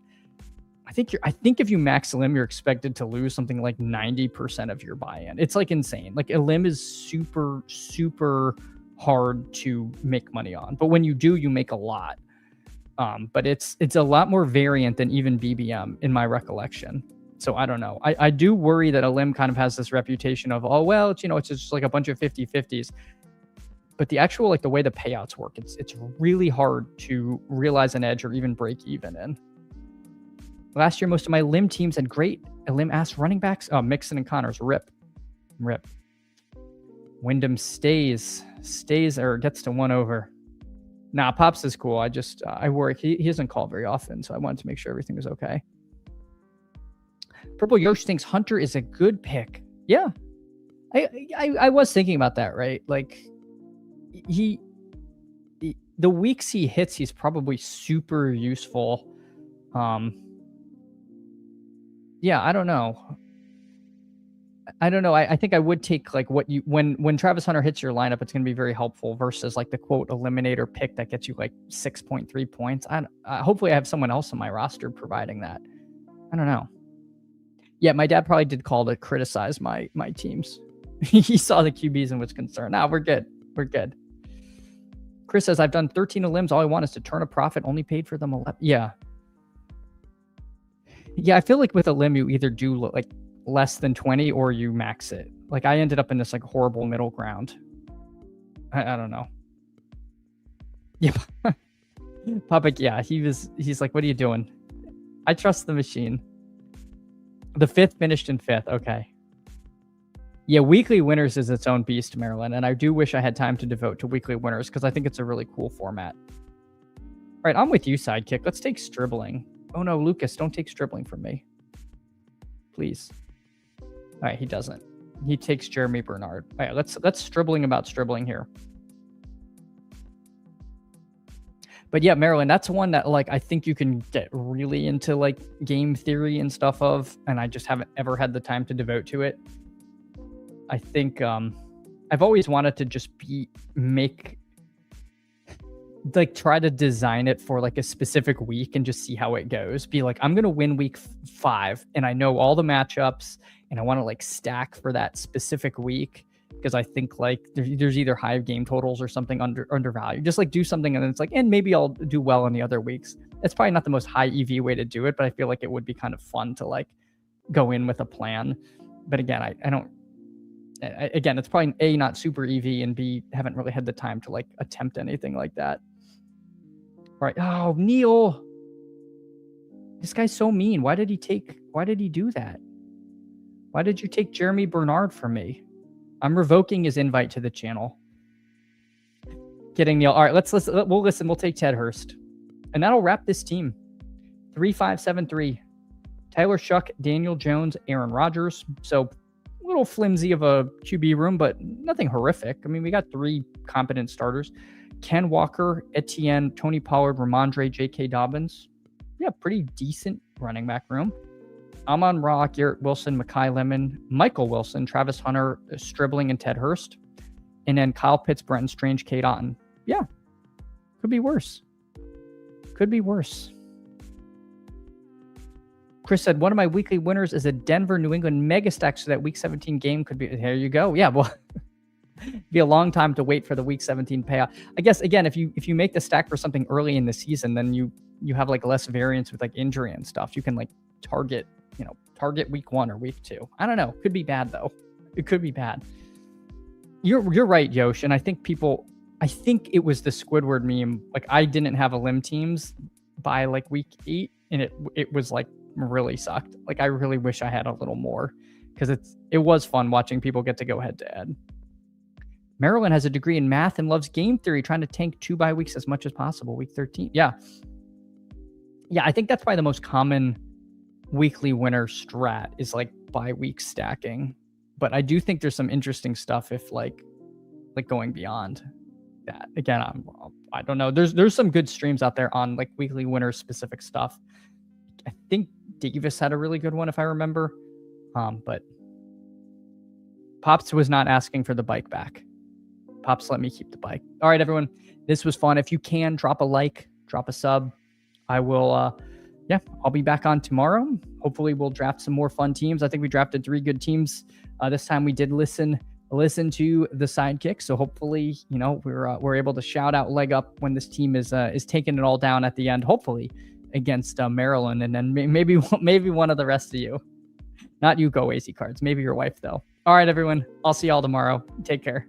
I think if you max Elim, you're expected to lose something like 90% of your buy-in. It's like insane. Like, Elim is super, super hard to make money on. But when you do, you make a lot. But it's a lot more variant than even BBM in my recollection. So I don't know. I do worry that Elim kind of has this reputation of, oh, well, it's just like a bunch of 50-50s. But the actual, like the way the payouts work, it's really hard to realize an edge or even break even in. Last year, most of my Lim teams had great Elim-ass running backs. Oh, Mixon and Connors, rip. Wyndham stays or gets to 1 over. Nah, Pops is cool. I worry. He doesn't call very often, so I wanted to make sure everything was okay. Purple Yosh thinks Hunter is a good pick. Yeah. I was thinking about that, right? Like, the weeks he hits, he's probably super useful. Yeah, I don't know. I think I would take like when Travis Hunter hits your lineup, it's going to be very helpful versus like the quote eliminator pick that gets you like 6.3 points. Hopefully I have someone else on my roster providing that. I don't know. Yeah, my dad probably did call to criticize my teams. He saw the QBs and was concerned. Nah, we're good. Chris says, I've done 13 Elims. All I want is to turn a profit, only paid for them 11. Yeah. Yeah, I feel like with Elim, you either do like less than 20 or you max it. Like, I ended up in this like horrible middle ground. I don't know. Yeah. Papa, yeah, he's like, what are you doing? I trust the machine. The 5th finished in 5th. Okay. Yeah, weekly winners is its own beast, Maryland, and I do wish I had time to devote to weekly winners because I think it's a really cool format. All right, I'm with you, Sidekick. Let's take Stribbling. Oh no, Lucas, don't take Stribbling from me. Please. All right, he doesn't. He takes Jeremy Bernard. All right, let's Stribbling about Stribbling here. But yeah, Maryland, that's one that like I think you can get really into like game theory and stuff of, and I just haven't ever had the time to devote to it. I think I've always wanted to just try to design it for like a specific week and just see how it goes. Be like, I'm gonna win week 5, and I know all the matchups, and I want to like stack for that specific week because I think like there's either high game totals or something undervalued. Just like do something, and then it's like, and maybe I'll do well in the other weeks. It's probably not the most high EV way to do it, but I feel like it would be kind of fun to like go in with a plan. But again, I don't. Again, it's probably A, not super EV, and B, haven't really had the time to like attempt anything like that. All right. Oh, Neil. This guy's so mean. Why did he do that? Why did you take Jeremy Bernard from me? I'm revoking his invite to the channel. Kidding, Neil. All right, let's listen. We'll listen. We'll take Ted Hurst. And that'll wrap this team. 3-5-7-3. Tyler Shuck, Daniel Jones, Aaron Rodgers. So a little flimsy of a QB room, but nothing horrific. I mean, we got 3 competent starters. Ken Walker, Etienne, Tony Pollard, Ramondre, J.K. Dobbins. Yeah, pretty decent running back room. Amon-Ra, Garrett Wilson, Mekhi Lemon, Michael Wilson, Travis Hunter, Stribling, and Ted Hurst. And then Kyle Pitts, Brenton Strange, Kate Otten. Yeah, could be worse. Could be worse. Chris said, one of my weekly winners is a Denver New England mega stack, so that week 17 game could be. There you go. Yeah, well, be a long time to wait for the week 17 payout. I guess again, if you make the stack for something early in the season, then you have like less variance with like injury and stuff. You can like target week 1 or week 2. I don't know. Could be bad though. It could be bad. You're right, Yosh, and I think it was the Squidward meme. Like I didn't have a limb teams by like week 8, and it was like really sucked. Like I really wish I had a little more because it was fun watching people get to go head to head. Maryland has a degree in math and loves game theory, trying to tank 2 bye weeks as much as possible. Week 13. Yeah, I think that's probably the most common weekly winner strat is like bye week stacking. But I do think there's some interesting stuff if like going beyond that. Again, I don't know. There's some good streams out there on like weekly winner specific stuff. I think Davis had a really good one if I remember. But Pops was not asking for the bike back. Pops let me keep the bike. All right, everyone. This was fun. If you can, drop a like, drop a sub. I will, I'll be back on tomorrow. Hopefully we'll draft some more fun teams. I think we drafted 3 good teams. This time we did listen to the sidekick. So hopefully, we're able to shout out leg up when this team is taking it all down at the end, hopefully against Maryland. And then maybe one of the rest of you, not you, go AZ Cards, maybe your wife though. All right, everyone. I'll see y'all tomorrow. Take care.